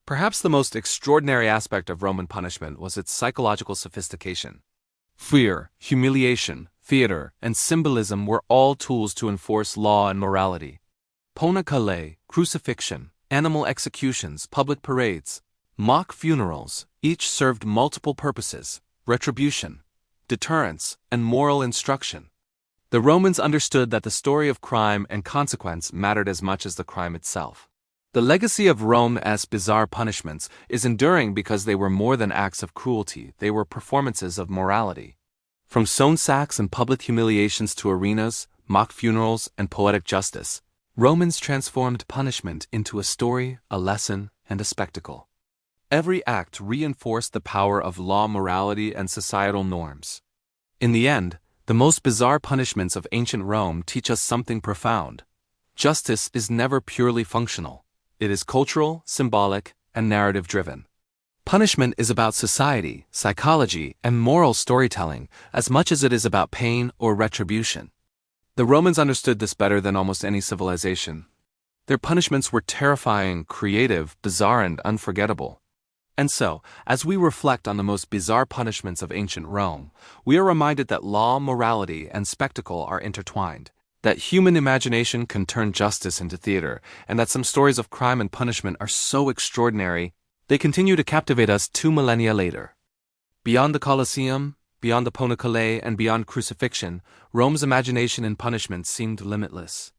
Perhaps the most extraordinary aspect of Roman punishment was its psychological sophistication. Fear, humiliation, theater, and symbolism were all tools to enforce law and morality. Ponacale, crucifixion, animal executions, public parades, mock funerals, each served multiple purposes: retribution, deterrence, and moral instruction. The Romans understood that the story of crime and consequence mattered as much as the crime itself. The legacy of Rome's bizarre punishments is enduring because they were more than acts of cruelty, they were performances of morality. From stone sacks and public humiliations to arenas, mock funerals, and poetic justice, Romans transformed punishment into a story, a lesson, and a spectacle. Every act reinforced the power of law, morality, and societal norms. In the end, the most bizarre punishments of ancient Rome teach us something profound. Justice is never purely functional. It is cultural, symbolic, and narrative-driven. Punishment is about society, psychology, and moral storytelling as much as it is about pain or retribution. The Romans understood this better than almost any civilization. Their punishments were terrifying, creative, bizarre, and unforgettable. And so, as we reflect on the most bizarre punishments of ancient Rome, we are reminded that law, morality, and spectacle are intertwined, that human imagination can turn justice into theater, and that some stories of crime and punishment are so extraordinary, they continue to captivate us 2 millennia later. Beyond the Colosseum, beyond the Ponecale, and beyond crucifixion, Rome's imagination in punishment seemed limitless.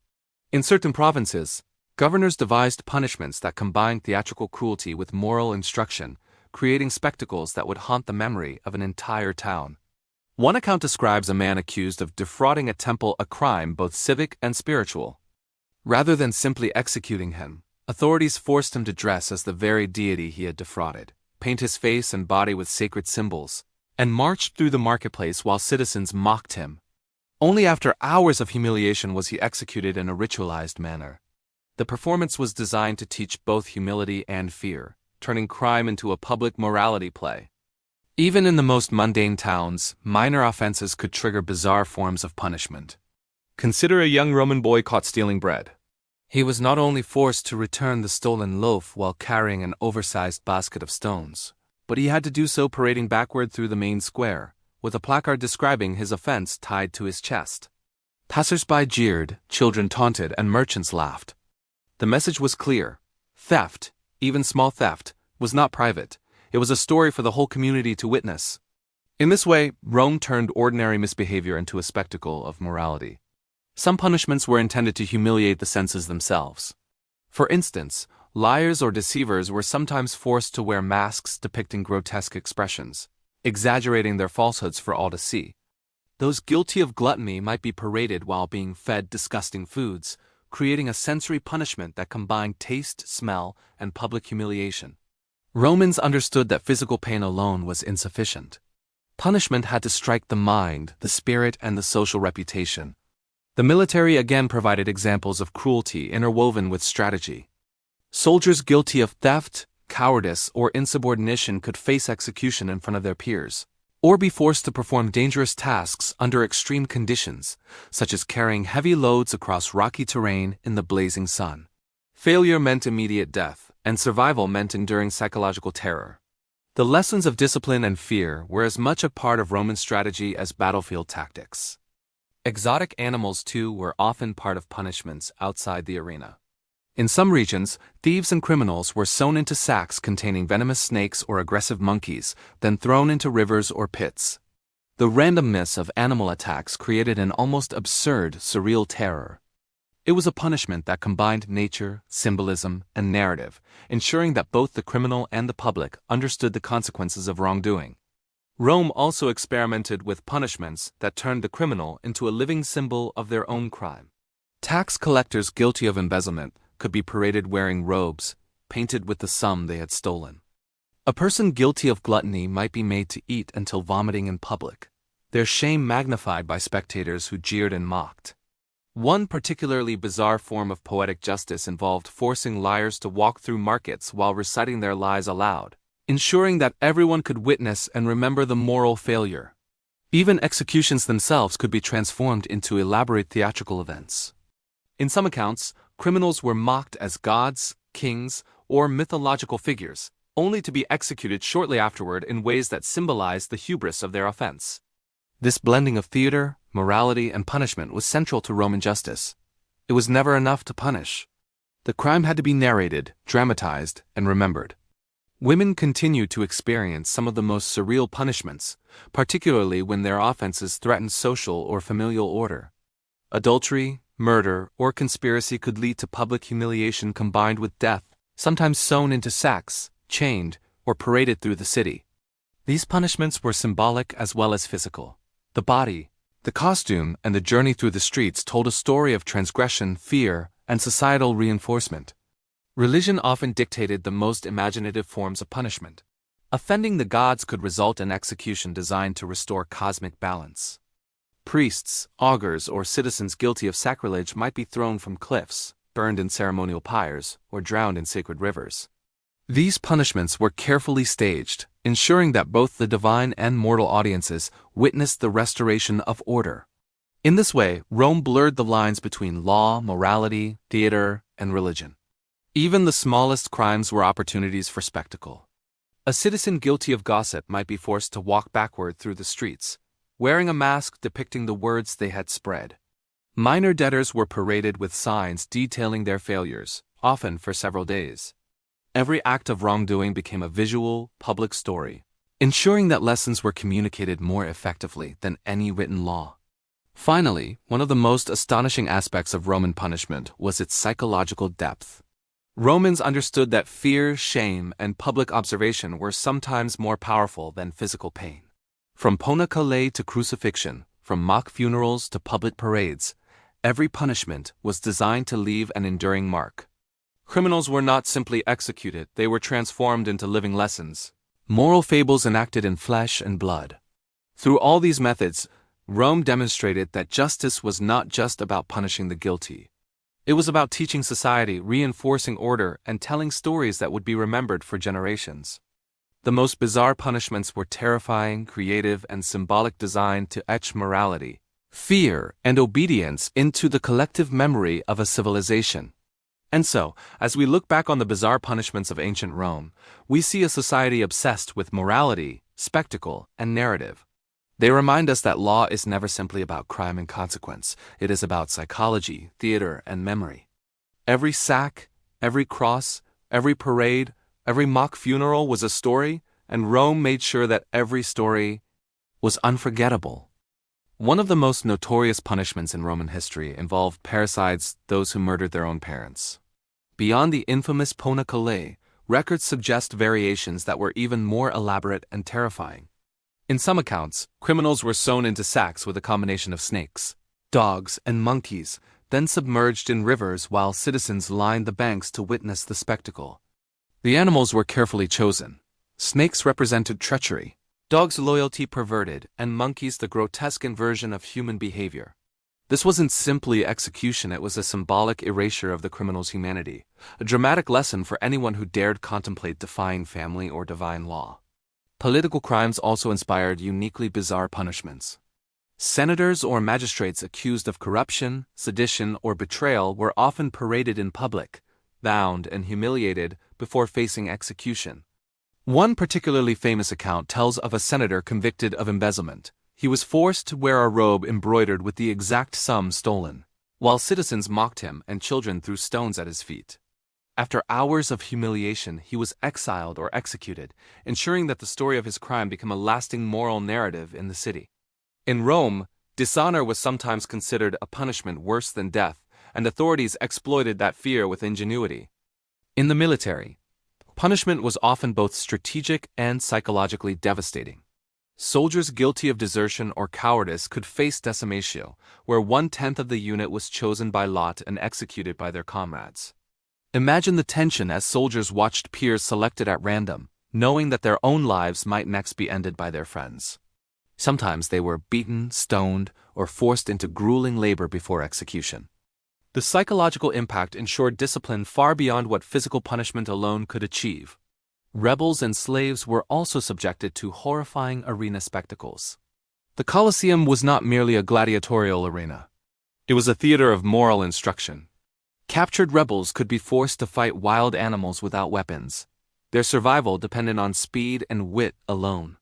In certain provinces, governors devised punishments that combined theatrical cruelty with moral instruction, creating spectacles that would haunt the memory of an entire town. One account describes a man accused of defrauding a temple, a crime both civic and spiritual. Rather than simply executing him, authorities forced him to dress as the very deity he had defrauded, paint his face and body with sacred symbols, and marched through the marketplace while citizens mocked him. Only after hours of humiliation was he executed in a ritualized manner. The performance was designed to teach both humility and fear, turning crime into a public morality play. Even in the most mundane towns, minor offenses could trigger bizarre forms of punishment. Consider a young Roman boy caught stealing bread. He was not only forced to return the stolen loaf while carrying an oversized basket of stones, but he had to do so parading backward through the main square, with a placard describing his offense tied to his chest. Passers-by jeered, children taunted, and merchants laughed. The message was clear. Theft, even small theft, was not private. It was a story for the whole community to witness. In this way, Rome turned ordinary misbehavior into a spectacle of morality. Some punishments were intended to humiliate the senses themselves. For instance, liars or deceivers were sometimes forced to wear masks depicting grotesque expressions, exaggerating their falsehoods for all to see. Those guilty of gluttony might be paraded while being fed disgusting foods, creating a sensory punishment that combined taste, smell, and public humiliation. Romans understood that physical pain alone was insufficient. Punishment had to strike the mind, the spirit, and the social reputation. The military again provided examples of cruelty interwoven with strategy. Soldiers guilty of theft, cowardice, or insubordination could face execution in front of their peers, or be forced to perform dangerous tasks under extreme conditions, such as carrying heavy loads across rocky terrain in the blazing sun. Failure meant immediate death, and survival meant enduring psychological terror. The lessons of discipline and fear were as much a part of Roman strategy as battlefield tactics. Exotic animals, too, were often part of punishments outside the arena. In some regions, thieves and criminals were sewn into sacks containing venomous snakes or aggressive monkeys, then thrown into rivers or pits. The randomness of animal attacks created an almost absurd, surreal terror. It was a punishment that combined nature, symbolism, and narrative, ensuring that both the criminal and the public understood the consequences of wrongdoing. Rome also experimented with punishments that turned the criminal into a living symbol of their own crime. Tax collectors guilty of embezzlement could be paraded wearing robes, painted with the sum they had stolen. A person guilty of gluttony might be made to eat until vomiting in public, their shame magnified by spectators who jeered and mocked. One particularly bizarre form of poetic justice involved forcing liars to walk through markets while reciting their lies aloud, ensuring that everyone could witness and remember the moral failure. Even executions themselves could be transformed into elaborate theatrical events. In some accounts, criminals were mocked as gods, kings, or mythological figures, only to be executed shortly afterward in ways that symbolized the hubris of their offense. This blending of theater, morality, and punishment was central to Roman justice. It was never enough to punish. The crime had to be narrated, dramatized, and remembered. Women continued to experience some of the most surreal punishments, particularly when their offenses threatened social or familial order. Adultery, murder, or conspiracy could lead to public humiliation combined with death, sometimes sewn into sacks, chained, or paraded through the city. These punishments were symbolic as well as physical. The body, the costume, and the journey through the streets told a story of transgression, fear, and societal reinforcement. Religion often dictated the most imaginative forms of punishment. Offending the gods could result in execution designed to restore cosmic balance. Priests, augurs, or citizens guilty of sacrilege might be thrown from cliffs, burned in ceremonial pyres, or drowned in sacred rivers. These punishments were carefully staged, ensuring that both the divine and mortal audiences witnessed the restoration of order. In this way, Rome blurred the lines between law, morality, theater, and religion. Even the smallest crimes were opportunities for spectacle. A citizen guilty of gossip might be forced to walk backward through the streets, wearing a mask depicting the words they had spread. Minor debtors were paraded with signs detailing their failures, often for several days. Every act of wrongdoing became a visual, public story, ensuring that lessons were communicated more effectively than any written law. Finally, one of the most astonishing aspects of Roman punishment was its psychological depth. Romans understood that fear, shame, and public observation were sometimes more powerful than physical pain. From ponacale to crucifixion, from mock funerals to public parades, every punishment was designed to leave an enduring mark. Criminals were not simply executed, they were transformed into living lessons, moral fables enacted in flesh and blood. Through all these methods, Rome demonstrated that justice was not just about punishing the guilty. It was about teaching society, reinforcing order, and telling stories that would be remembered for generations. The most bizarre punishments were terrifying, creative, and symbolic, designed to etch morality, fear, and obedience into the collective memory of a civilization. And so, as we look back on the bizarre punishments of ancient Rome, we see a society obsessed with morality, spectacle, and narrative. They remind us that law is never simply about crime and consequence. It is about psychology, theater, and memory. Every sack, every cross, every parade, every mock funeral was a story, and Rome made sure that every story was unforgettable. One of the most notorious punishments in Roman history involved parricides, those who murdered their own parents. Beyond the infamous ponacale, records suggest variations that were even more elaborate and terrifying. In some accounts, criminals were sewn into sacks with a combination of snakes, dogs, and monkeys, then submerged in rivers while citizens lined the banks to witness the spectacle. The animals were carefully chosen. Snakes represented treachery, dogs loyalty perverted, and monkeys the grotesque inversion of human behavior. This wasn't simply execution, it was a symbolic erasure of the criminal's humanity, a dramatic lesson for anyone who dared contemplate defying family or divine law. Political crimes also inspired uniquely bizarre punishments. Senators or magistrates accused of corruption, sedition, or betrayal were often paraded in public, bound and humiliated before facing execution. One particularly famous account tells of a senator convicted of embezzlement. He was forced to wear a robe embroidered with the exact sum stolen, while citizens mocked him and children threw stones at his feet. After hours of humiliation, he was exiled or executed, ensuring that the story of his crime became a lasting moral narrative in the city. In Rome, dishonor was sometimes considered a punishment worse than death, and authorities exploited that fear with ingenuity. In the military, punishment was often both strategic and psychologically devastating. Soldiers guilty of desertion or cowardice could face decimatio, where 1/10 of the unit was chosen by lot and executed by their comrades. Imagine the tension as soldiers watched peers selected at random, knowing that their own lives might next be ended by their friends. Sometimes they were beaten, stoned, or forced into grueling labor before execution. The psychological impact ensured discipline far beyond what physical punishment alone could achieve. Rebels and slaves were also subjected to horrifying arena spectacles. The Colosseum was not merely a gladiatorial arena. It was a theater of moral instruction. Captured rebels could be forced to fight wild animals without weapons. Their survival depended on speed and wit alone.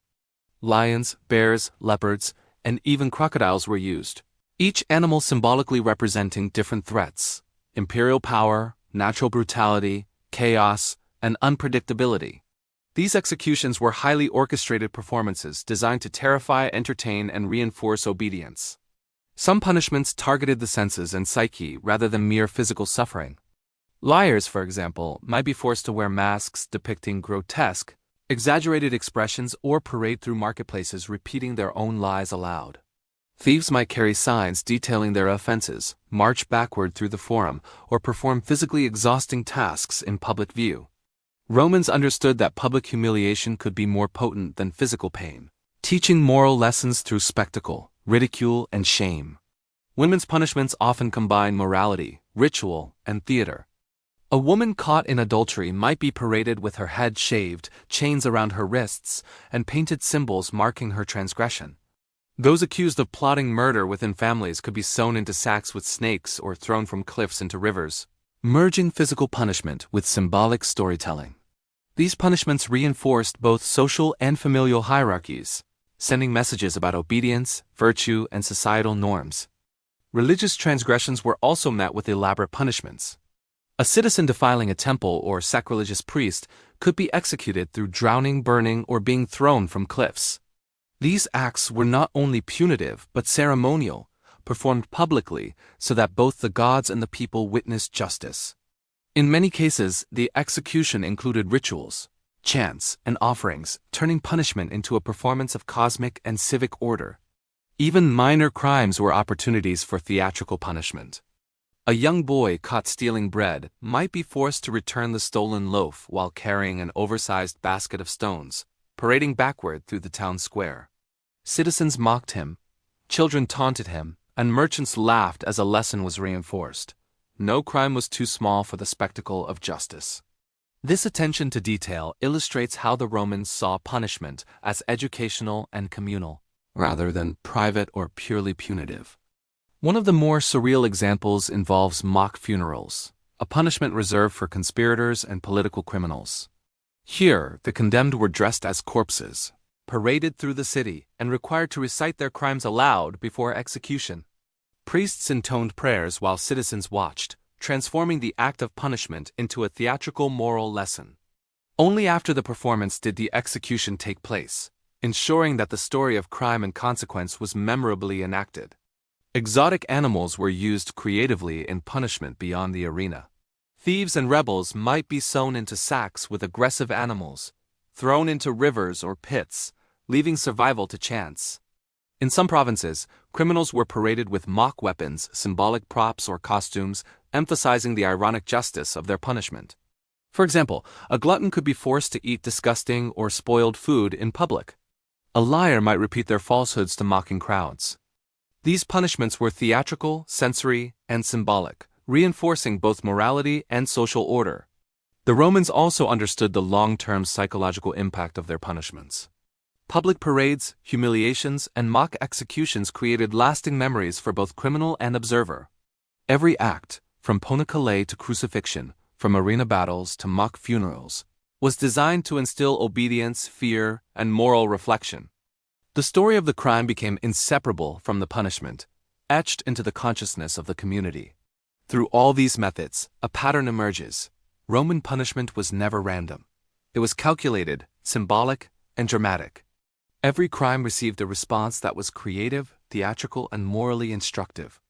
Lions, bears, leopards, and even crocodiles were used, each animal symbolically representing different threats: imperial power, natural brutality, chaos, and unpredictability. These executions were highly orchestrated performances designed to terrify, entertain, and reinforce obedience. Some punishments targeted the senses and psyche rather than mere physical suffering. Liars, for example, might be forced to wear masks depicting grotesque, exaggerated expressions or parade through marketplaces repeating their own lies aloud. Thieves might carry signs detailing their offenses, march backward through the forum, or perform physically exhausting tasks in public view. Romans understood that public humiliation could be more potent than physical pain, teaching moral lessons through spectacle, ridicule, and shame. Women's punishments often combine morality, ritual, and theater. A woman caught in adultery might be paraded with her head shaved, chains around her wrists, and painted symbols marking her transgression. Those accused of plotting murder within families could be sewn into sacks with snakes or thrown from cliffs into rivers, merging physical punishment with symbolic storytelling. These punishments reinforced both social and familial hierarchies, sending messages about obedience, virtue, and societal norms. Religious transgressions were also met with elaborate punishments. A citizen defiling a temple or sacrilegious priest could be executed through drowning, burning, or being thrown from cliffs. These acts were not only punitive but ceremonial, performed publicly so that both the gods and the people witnessed justice. In many cases, the execution included rituals, chants, and offerings, turning punishment into a performance of cosmic and civic order. Even minor crimes were opportunities for theatrical punishment. A young boy caught stealing bread might be forced to return the stolen loaf while carrying an oversized basket of stones, parading backward through the town square. Citizens mocked him, children taunted him, and merchants laughed as a lesson was reinforced. No crime was too small for the spectacle of justice. This attention to detail illustrates how the Romans saw punishment as educational and communal, rather than private or purely punitive. One of the more surreal examples involves mock funerals, a punishment reserved for conspirators and political criminals. Here, the condemned were dressed as corpses, paraded through the city, and required to recite their crimes aloud before execution. Priests intoned prayers while citizens watched, transforming the act of punishment into a theatrical moral lesson. Only after the performance did the execution take place, ensuring that the story of crime and consequence was memorably enacted. Exotic animals were used creatively in punishment beyond the arena. Thieves and rebels might be sewn into sacks with aggressive animals, thrown into rivers or pits, leaving survival to chance. In some provinces, criminals were paraded with mock weapons, symbolic props, or costumes, emphasizing the ironic justice of their punishment. For example, a glutton could be forced to eat disgusting or spoiled food in public. A liar might repeat their falsehoods to mocking crowds. These punishments were theatrical, sensory, and symbolic, reinforcing both morality and social order. The Romans also understood the long-term psychological impact of their punishments. Public parades, humiliations, and mock executions created lasting memories for both criminal and observer. Every act, from ponicale to crucifixion, from arena battles to mock funerals, was designed to instill obedience, fear, and moral reflection. The story of the crime became inseparable from the punishment, etched into the consciousness of the community. Through all these methods, a pattern emerges. Roman punishment was never random. It was calculated, symbolic, and dramatic. Every crime received a response that was creative, theatrical, and morally instructive.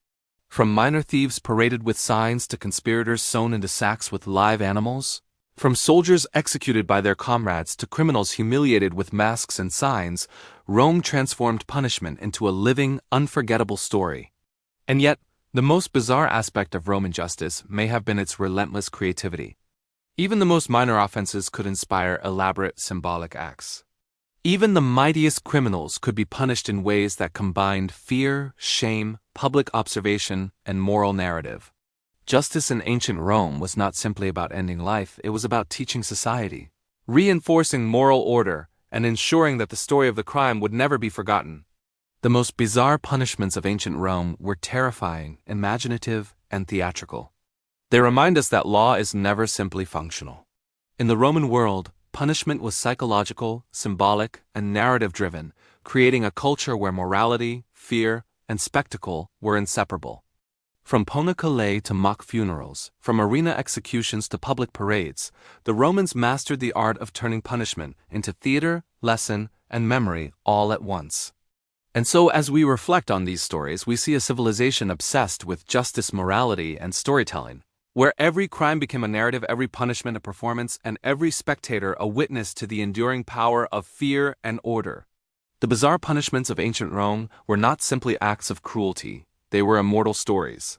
From minor thieves paraded with signs to conspirators sewn into sacks with live animals, from soldiers executed by their comrades to criminals humiliated with masks and signs, Rome transformed punishment into a living, unforgettable story. And yet, the most bizarre aspect of Roman justice may have been its relentless creativity. Even the most minor offenses could inspire elaborate symbolic acts. Even the mightiest criminals could be punished in ways that combined fear, shame, public observation, and moral narrative. Justice in ancient Rome was not simply about ending life, it was about teaching society, reinforcing moral order, and ensuring that the story of the crime would never be forgotten. The most bizarre punishments of ancient Rome were terrifying, imaginative, and theatrical. They remind us that law is never simply functional. In the Roman world, punishment was psychological, symbolic, and narrative-driven, creating a culture where morality, fear, and spectacle were inseparable. From ponicale to mock funerals, from arena executions to public parades, the Romans mastered the art of turning punishment into theater, lesson, and memory all at once. And so as we reflect on these stories, we see a civilization obsessed with justice, morality, and storytelling, where every crime became a narrative, every punishment a performance, and every spectator a witness to the enduring power of fear and order. The bizarre punishments of ancient Rome were not simply acts of cruelty, they were immortal stories.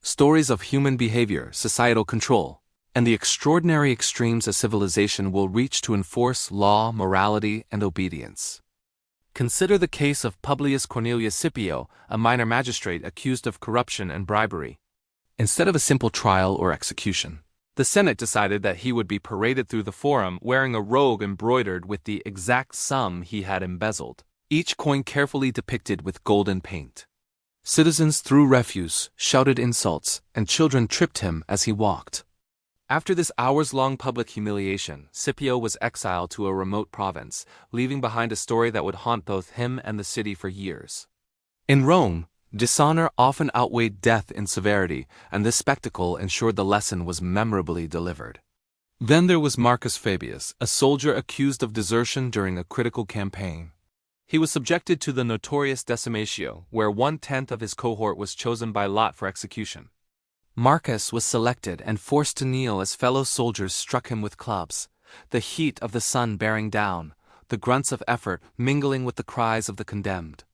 Stories of human behavior, societal control, and the extraordinary extremes a civilization will reach to enforce law, morality, and obedience. Consider the case of Publius Cornelius Scipio, a minor magistrate accused of corruption and bribery. Instead of a simple trial or execution, the Senate decided that he would be paraded through the forum wearing a robe embroidered with the exact sum he had embezzled, each coin carefully depicted with golden paint. Citizens threw refuse, shouted insults, and children tripped him as he walked. After this hours-long public humiliation, Scipio was exiled to a remote province, leaving behind a story that would haunt both him and the city for years. In Rome, dishonor often outweighed death in severity, and this spectacle ensured the lesson was memorably delivered. Then there was Marcus Fabius, a soldier accused of desertion during a critical campaign. He was subjected to the notorious decimatio, where 1/10 of his cohort was chosen by lot for execution. Marcus was selected and forced to kneel as fellow soldiers struck him with clubs, the heat of the sun bearing down, the grunts of effort mingling with the cries of the condemned.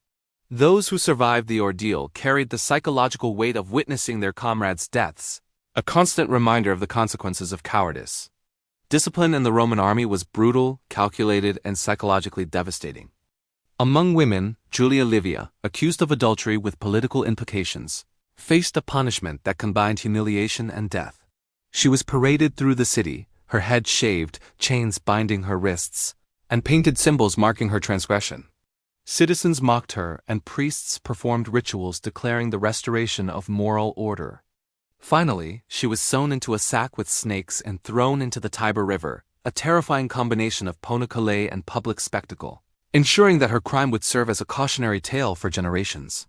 Those who survived the ordeal carried the psychological weight of witnessing their comrades' deaths, a constant reminder of the consequences of cowardice. Discipline in the Roman army was brutal, calculated, and psychologically devastating. Among women, Julia Livia, accused of adultery with political implications, faced a punishment that combined humiliation and death. She was paraded through the city, her head shaved, chains binding her wrists, and painted symbols marking her transgression. Citizens mocked her, and priests performed rituals declaring the restoration of moral order. Finally, she was sewn into a sack with snakes and thrown into the Tiber River, a terrifying combination of ponicole and public spectacle, ensuring that her crime would serve as a cautionary tale for generations.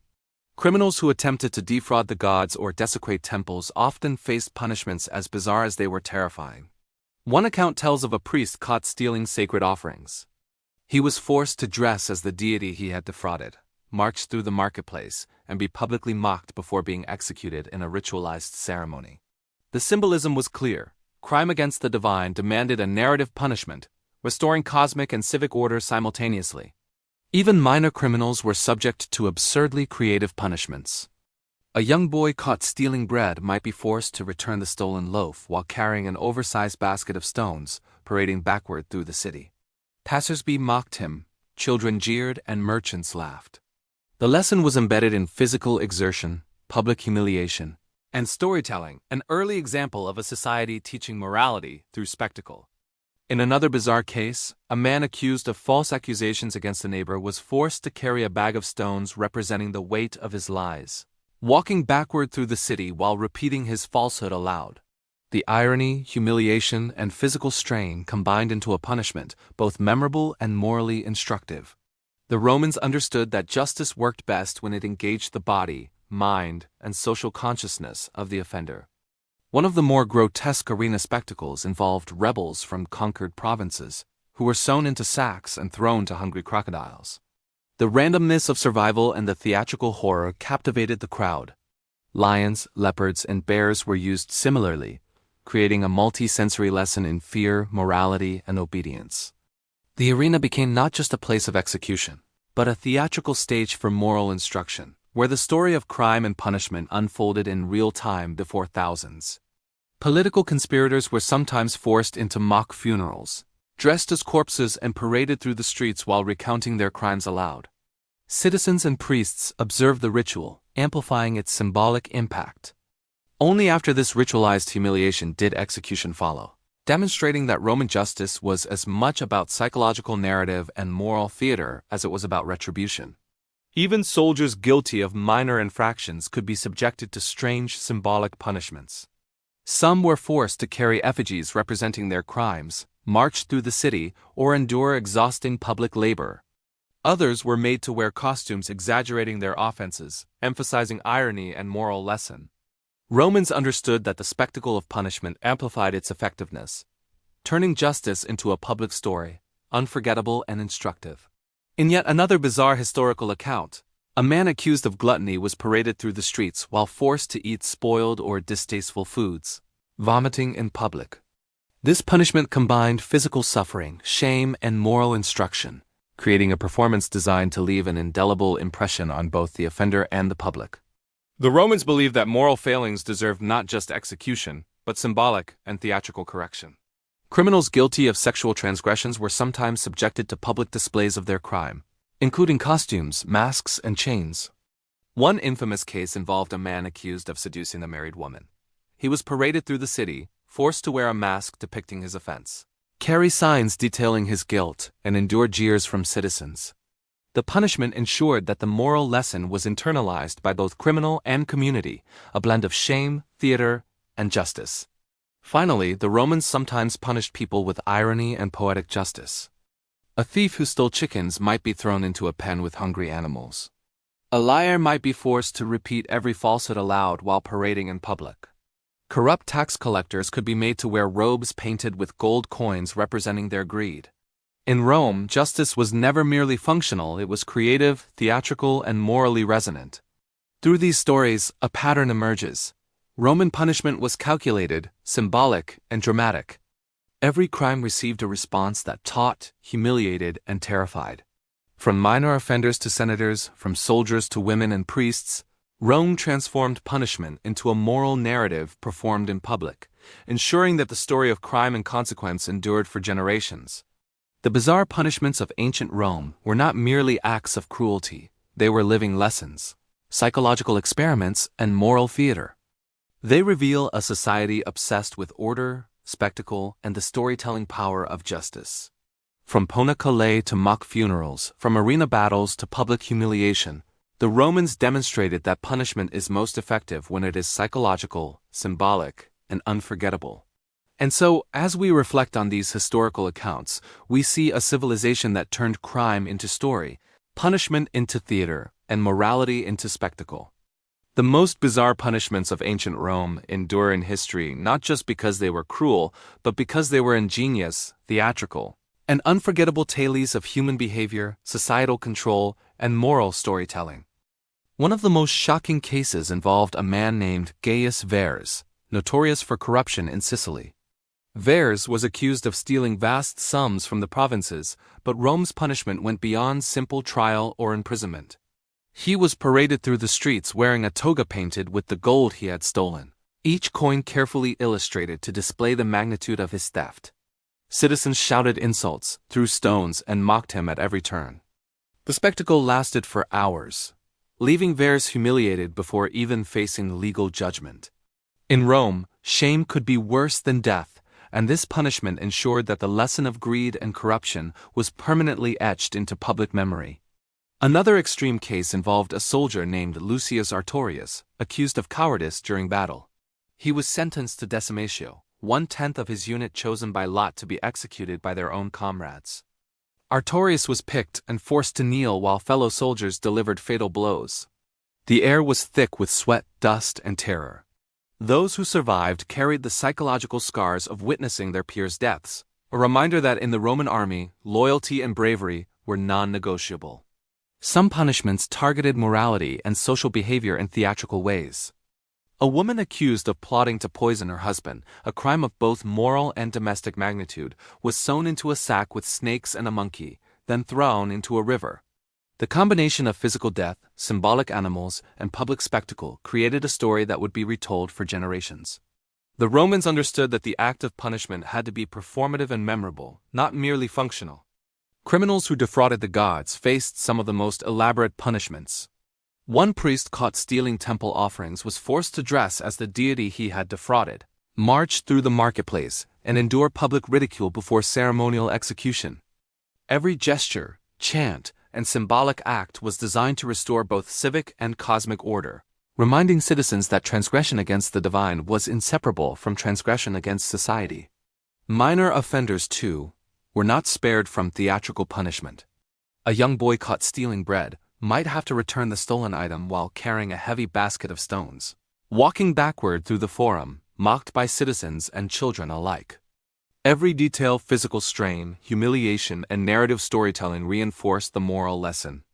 Criminals who attempted to defraud the gods or desecrate temples often faced punishments as bizarre as they were terrifying. One account tells of a priest caught stealing sacred offerings. He was forced to dress as the deity he had defrauded, march through the marketplace, and be publicly mocked before being executed in a ritualized ceremony. The symbolism was clear. Crime against the divine demanded a narrative punishment, restoring cosmic and civic order simultaneously. Even minor criminals were subject to absurdly creative punishments. A young boy caught stealing bread might be forced to return the stolen loaf while carrying an oversized basket of stones, parading backward through the city. Passers-by mocked him, children jeered, and merchants laughed. The lesson was embedded in physical exertion, public humiliation, and storytelling, an early example of a society teaching morality through spectacle. In another bizarre case, a man accused of false accusations against a neighbor was forced to carry a bag of stones representing the weight of his lies, walking backward through the city while repeating his falsehood aloud. The irony, humiliation, and physical strain combined into a punishment, both memorable and morally instructive. The Romans understood that justice worked best when it engaged the body, mind, and social consciousness of the offender. One of the more grotesque arena spectacles involved rebels from conquered provinces, who were sewn into sacks and thrown to hungry crocodiles. The randomness of survival and the theatrical horror captivated the crowd. Lions, leopards, and bears were used similarly, creating a multi-sensory lesson in fear, morality, and obedience. The arena became not just a place of execution, but a theatrical stage for moral instruction, where the story of crime and punishment unfolded in real time before thousands. Political conspirators were sometimes forced into mock funerals, dressed as corpses and paraded through the streets while recounting their crimes aloud. Citizens and priests observed the ritual, amplifying its symbolic impact. Only after this ritualized humiliation did execution follow, demonstrating that Roman justice was as much about psychological narrative and moral theater as it was about retribution. Even soldiers guilty of minor infractions could be subjected to strange symbolic punishments. Some were forced to carry effigies representing their crimes, march through the city, or endure exhausting public labor. Others were made to wear costumes exaggerating their offenses, emphasizing irony and moral lesson. Romans understood that the spectacle of punishment amplified its effectiveness, turning justice into a public story, unforgettable and instructive. In yet another bizarre historical account, a man accused of gluttony was paraded through the streets while forced to eat spoiled or distasteful foods, vomiting in public. This punishment combined physical suffering, shame, and moral instruction, creating a performance designed to leave an indelible impression on both the offender and the public. The Romans believed that moral failings deserved not just execution, but symbolic and theatrical correction. Criminals guilty of sexual transgressions were sometimes subjected to public displays of their crime, including costumes, masks, and chains. One infamous case involved a man accused of seducing a married woman. He was paraded through the city, forced to wear a mask depicting his offense, carry signs detailing his guilt, and endure jeers from citizens. The punishment ensured that the moral lesson was internalized by both criminal and community, a blend of shame, theater, and justice. Finally, the Romans sometimes punished people with irony and poetic justice. A thief who stole chickens might be thrown into a pen with hungry animals. A liar might be forced to repeat every falsehood aloud while parading in public. Corrupt tax collectors could be made to wear robes painted with gold coins representing their greed. In Rome, justice was never merely functional, it was creative, theatrical, and morally resonant. Through these stories, a pattern emerges. Roman punishment was calculated, symbolic, and dramatic. Every crime received a response that taught, humiliated, and terrified. From minor offenders to senators, from soldiers to women and priests, Rome transformed punishment into a moral narrative performed in public, ensuring that the story of crime and consequence endured for generations. The bizarre punishments of ancient Rome were not merely acts of cruelty, they were living lessons, psychological experiments, and moral theater. They reveal a society obsessed with order, spectacle, and the storytelling power of justice. From Ponacale to mock funerals, from arena battles to public humiliation, the Romans demonstrated that punishment is most effective when it is psychological, symbolic, and unforgettable. And so, as we reflect on these historical accounts, we see a civilization that turned crime into story, punishment into theater, and morality into spectacle. The most bizarre punishments of ancient Rome endure in history not just because they were cruel, but because they were ingenious, theatrical, and unforgettable tales of human behavior, societal control, and moral storytelling. One of the most shocking cases involved a man named Gaius Verres, notorious for corruption in Sicily. Verres was accused of stealing vast sums from the provinces, but Rome's punishment went beyond simple trial or imprisonment. He was paraded through the streets wearing a toga painted with the gold he had stolen, each coin carefully illustrated to display the magnitude of his theft. Citizens shouted insults, threw stones, and mocked him at every turn. The spectacle lasted for hours, leaving Verres humiliated before even facing legal judgment. In Rome, shame could be worse than death, and this punishment ensured that the lesson of greed and corruption was permanently etched into public memory. Another extreme case involved a soldier named Lucius Artorius, accused of cowardice during battle. He was sentenced to decimatio, 1/10 of his unit chosen by lot to be executed by their own comrades. Artorius was picked and forced to kneel while fellow soldiers delivered fatal blows. The air was thick with sweat, dust, and terror. Those who survived carried the psychological scars of witnessing their peers' deaths, a reminder that in the Roman army, loyalty and bravery were non-negotiable. Some punishments targeted morality and social behavior in theatrical ways. A woman accused of plotting to poison her husband, a crime of both moral and domestic magnitude, was sewn into a sack with snakes and a monkey, then thrown into a river. The combination of physical death, symbolic animals, and public spectacle created a story that would be retold for generations. The Romans understood that the act of punishment had to be performative and memorable, not merely functional. Criminals who defrauded the gods faced some of the most elaborate punishments. One priest caught stealing temple offerings was forced to dress as the deity he had defrauded, march through the marketplace, and endure public ridicule before ceremonial execution. Every gesture, chant, and symbolic act was designed to restore both civic and cosmic order, reminding citizens that transgression against the divine was inseparable from transgression against society. Minor offenders, too, were not spared from theatrical punishment. A young boy caught stealing bread might have to return the stolen item while carrying a heavy basket of stones, walking backward through the forum, mocked by citizens and children alike. Every detail, physical strain, humiliation, and narrative storytelling reinforced the moral lesson.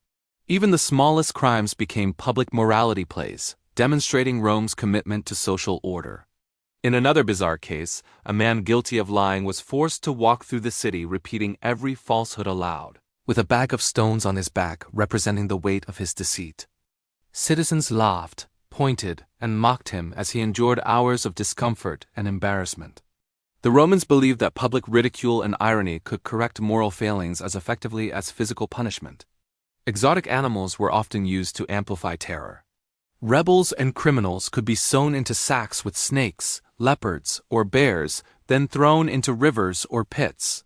Even the smallest crimes became public morality plays, demonstrating Rome's commitment to social order. In another bizarre case, a man guilty of lying was forced to walk through the city repeating every falsehood aloud, with a bag of stones on his back representing the weight of his deceit. Citizens laughed, pointed, and mocked him as he endured hours of discomfort and embarrassment. The Romans believed that public ridicule and irony could correct moral failings as effectively as physical punishment. Exotic animals were often used to amplify terror. Rebels and criminals could be sewn into sacks with snakes, leopards, or bears, then thrown into rivers or pits.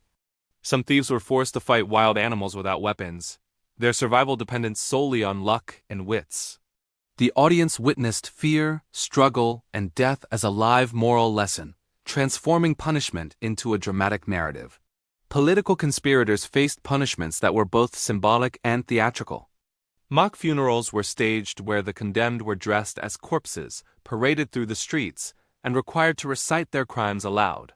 Some thieves were forced to fight wild animals without weapons. Their survival depended solely on luck and wits. The audience witnessed fear, struggle, and death as a live moral lesson, transforming punishment into a dramatic narrative. Political conspirators faced punishments that were both symbolic and theatrical. Mock funerals were staged where the condemned were dressed as corpses, paraded through the streets, and required to recite their crimes aloud.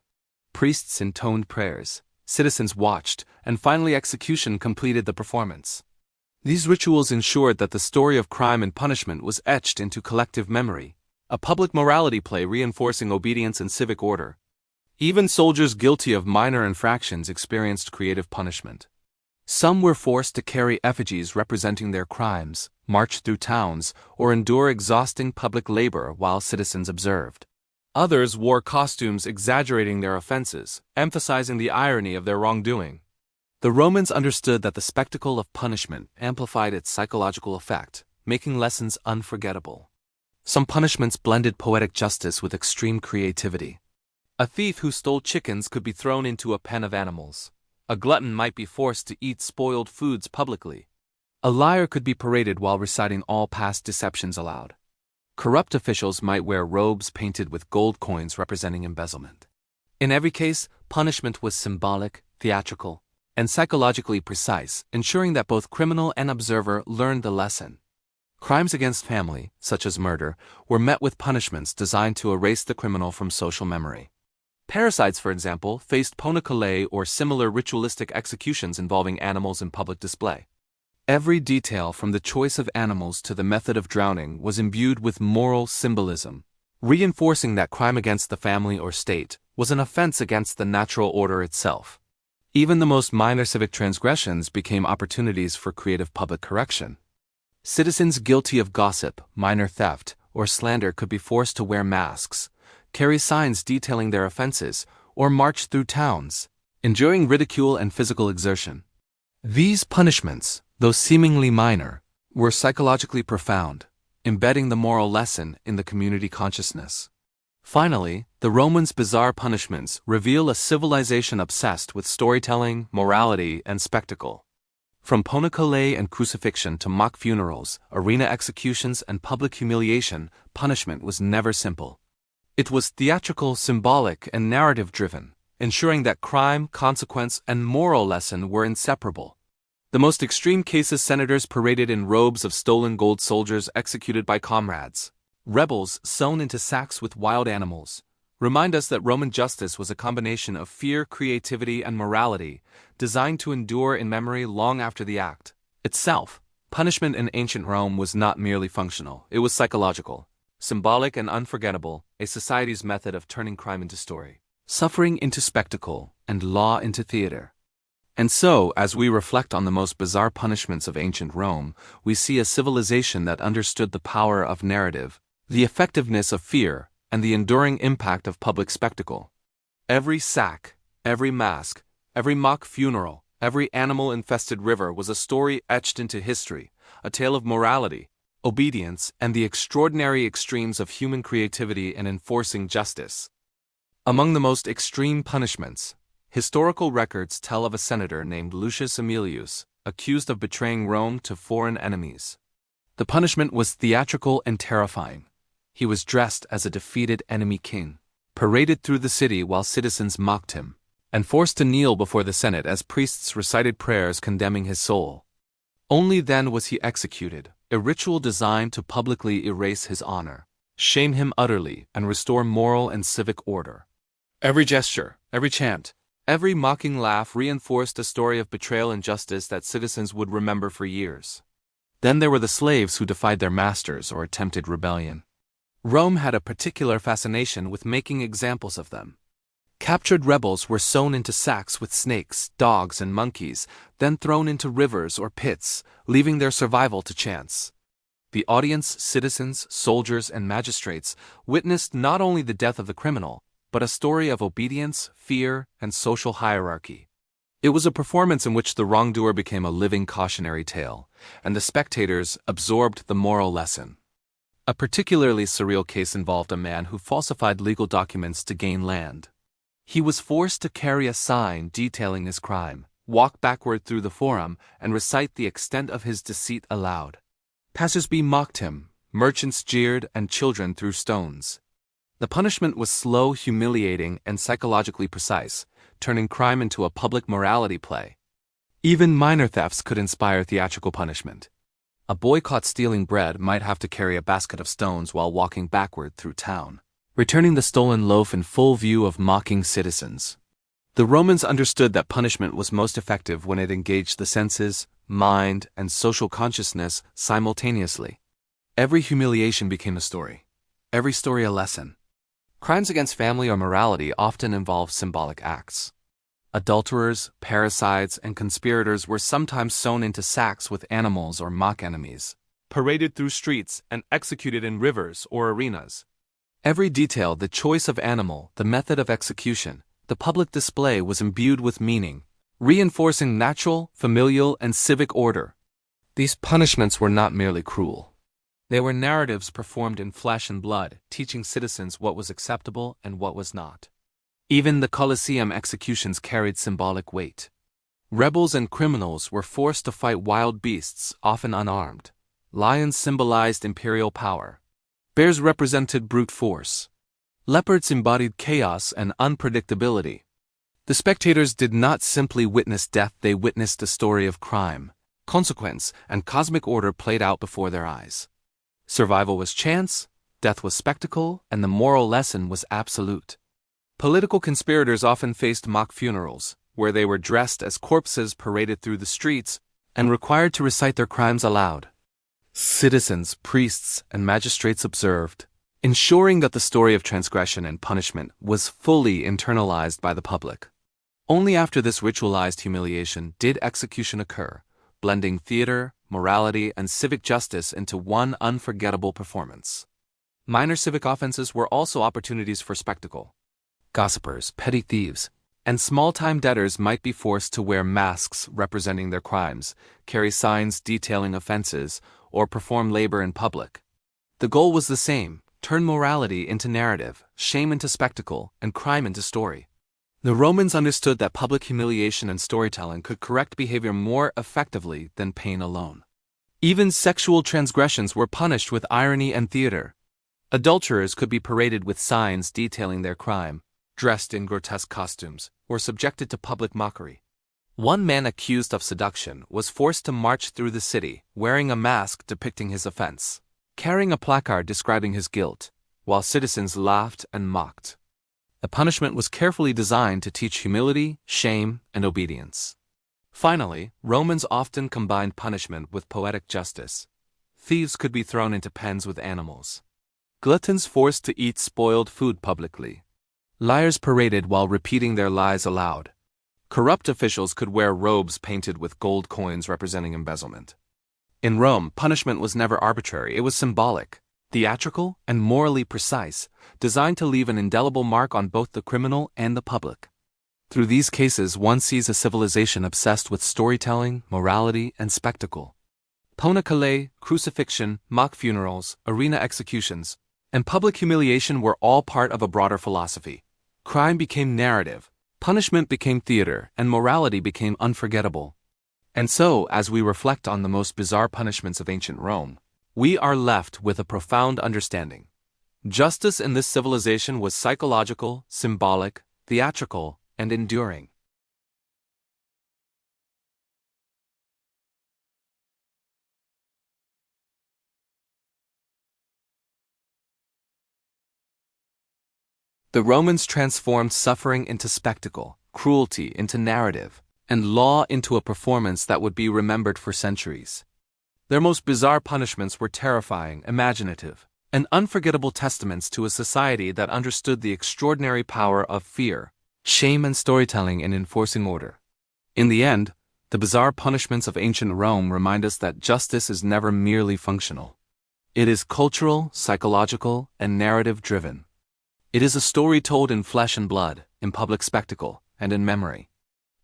Priests intoned prayers, citizens watched, and finally execution completed the performance. These rituals ensured that the story of crime and punishment was etched into collective memory, a public morality play reinforcing obedience and civic order. Even soldiers guilty of minor infractions experienced creative punishment. Some were forced to carry effigies representing their crimes, march through towns, or endure exhausting public labor while citizens observed. Others wore costumes exaggerating their offenses, emphasizing the irony of their wrongdoing. The Romans understood that the spectacle of punishment amplified its psychological effect, making lessons unforgettable. Some punishments blended poetic justice with extreme creativity. A thief who stole chickens could be thrown into a pen of animals. A glutton might be forced to eat spoiled foods publicly. A liar could be paraded while reciting all past deceptions aloud. Corrupt officials might wear robes painted with gold coins representing embezzlement. In every case, punishment was symbolic, theatrical, and psychologically precise, ensuring that both criminal and observer learned the lesson. Crimes against family, such as murder, were met with punishments designed to erase the criminal from social memory. Parricides, for example, faced ponocole or similar ritualistic executions involving animals in public display. Every detail from the choice of animals to the method of drowning was imbued with moral symbolism, reinforcing that crime against the family or state was an offense against the natural order itself. Even the most minor civic transgressions became opportunities for creative public correction. Citizens guilty of gossip, minor theft, or slander could be forced to wear masks, carry signs detailing their offenses, or march through towns, enduring ridicule and physical exertion. These punishments, though seemingly minor, were psychologically profound, embedding the moral lesson in the community consciousness. Finally, the Romans' bizarre punishments reveal a civilization obsessed with storytelling, morality, and spectacle. From ponocole and crucifixion to mock funerals, arena executions, and public humiliation, punishment was never simple. It was theatrical, symbolic, and narrative-driven, ensuring that crime, consequence, and moral lesson were inseparable. The most extreme cases, senators paraded in robes of stolen gold, soldiers executed by comrades, rebels sewn into sacks with wild animals, remind us that Roman justice was a combination of fear, creativity, and morality, designed to endure in memory long after the act itself. Punishment in ancient Rome was not merely functional, it was psychological, symbolic, and unforgettable, a society's method of turning crime into story, suffering into spectacle, and law into theater. And so, as we reflect on the most bizarre punishments of ancient Rome, we see a civilization that understood the power of narrative, the effectiveness of fear, and the enduring impact of public spectacle. Every sack, every mask, every mock funeral, every animal-infested river was a story etched into history, a tale of morality, obedience, and the extraordinary extremes of human creativity in enforcing justice. Among the most extreme punishments, historical records tell of a senator named Lucius Aemilius, accused of betraying Rome to foreign enemies. The punishment was theatrical and terrifying. He was dressed as a defeated enemy king, paraded through the city while citizens mocked him, and forced to kneel before the Senate as priests recited prayers condemning his soul. Only then was he executed, a ritual designed to publicly erase his honor, shame him utterly, and restore moral and civic order. Every gesture, every chant, Every mocking laugh reinforced a story of betrayal and injustice that citizens would remember for years. Then there were the slaves who defied their masters or attempted rebellion. Rome had a particular fascination with making examples of them. Captured rebels were sewn into sacks with snakes, dogs, and monkeys, then thrown into rivers or pits, leaving their survival to chance. The audience, citizens, soldiers, and magistrates witnessed not only the death of the criminal, but a story of obedience, fear, and social hierarchy. It was a performance in which the wrongdoer became a living cautionary tale, and the spectators absorbed the moral lesson. A particularly surreal case involved a man who falsified legal documents to gain land. He was forced to carry a sign detailing his crime, walk backward through the forum, and recite the extent of his deceit aloud. Passers-by mocked him, merchants jeered, and children threw stones. The punishment was slow, humiliating, and psychologically precise, turning crime into a public morality play. Even minor thefts could inspire theatrical punishment. A boy caught stealing bread might have to carry a basket of stones while walking backward through town, returning the stolen loaf in full view of mocking citizens. The Romans understood that punishment was most effective when it engaged the senses, mind, and social consciousness simultaneously. Every humiliation became a story, every story a lesson. Crimes against family or morality often involve symbolic acts. Adulterers, parricides, and conspirators were sometimes sewn into sacks with animals or mock enemies, paraded through streets, and executed in rivers or arenas. Every detail, the choice of animal, the method of execution, the public display was imbued with meaning, reinforcing natural, familial, and civic order. These punishments were not merely cruel. They were narratives performed in flesh and blood, teaching citizens what was acceptable and what was not. Even the Colosseum executions carried symbolic weight. Rebels and criminals were forced to fight wild beasts, often unarmed. Lions symbolized imperial power. Bears represented brute force. Leopards embodied chaos and unpredictability. The spectators did not simply witness death, they witnessed a story of crime, consequence, and cosmic order played out before their eyes. Survival was chance, death was spectacle, and the moral lesson was absolute. Political conspirators often faced mock funerals, where they were dressed as corpses paraded through the streets and required to recite their crimes aloud. Citizens, priests, and magistrates observed, ensuring that the story of transgression and punishment was fully internalized by the public. Only after this ritualized humiliation did execution occur, blending theater, morality, and civic justice into one unforgettable performance. Minor civic offenses were also opportunities for spectacle. Gossipers, petty thieves, and small-time debtors might be forced to wear masks representing their crimes, carry signs detailing offenses, or perform labor in public. The goal was the same: turn morality into narrative, shame into spectacle, and crime into story. The Romans understood that public humiliation and storytelling could correct behavior more effectively than pain alone. Even sexual transgressions were punished with irony and theater. Adulterers could be paraded with signs detailing their crime, dressed in grotesque costumes, or subjected to public mockery. One man accused of seduction was forced to march through the city, wearing a mask depicting his offense, carrying a placard describing his guilt, while citizens laughed and mocked. The punishment was carefully designed to teach humility, shame, and obedience. Finally, Romans often combined punishment with poetic justice. Thieves could be thrown into pens with animals. Gluttons forced to eat spoiled food publicly. Liars paraded while repeating their lies aloud. Corrupt officials could wear robes painted with gold coins representing embezzlement. In Rome, punishment was never arbitrary, it was symbolic, theatrical, and morally precise, designed to leave an indelible mark on both the criminal and the public. Through these cases, one sees a civilization obsessed with storytelling, morality, and spectacle. Ponacale, crucifixion, mock funerals, arena executions, and public humiliation were all part of a broader philosophy. Crime became narrative, punishment became theater, and morality became unforgettable. And so, as we reflect on the most bizarre punishments of ancient Rome, we are left with a profound understanding. Justice in this civilization was psychological, symbolic, theatrical, and enduring. The Romans transformed suffering into spectacle, cruelty into narrative, and law into a performance that would be remembered for centuries. Their most bizarre punishments were terrifying, imaginative, and unforgettable testaments to a society that understood the extraordinary power of fear, shame, and storytelling in enforcing order. In the end, the bizarre punishments of ancient Rome remind us that justice is never merely functional. It is cultural, psychological, and narrative-driven. It is a story told in flesh and blood, in public spectacle, and in memory.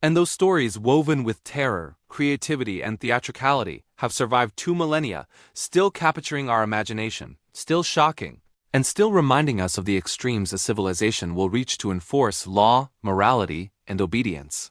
And those stories, woven with terror, creativity, and theatricality, have survived 2 millennia, still capturing our imagination, still shocking, and still reminding us of the extremes a civilization will reach to enforce law, morality, and obedience.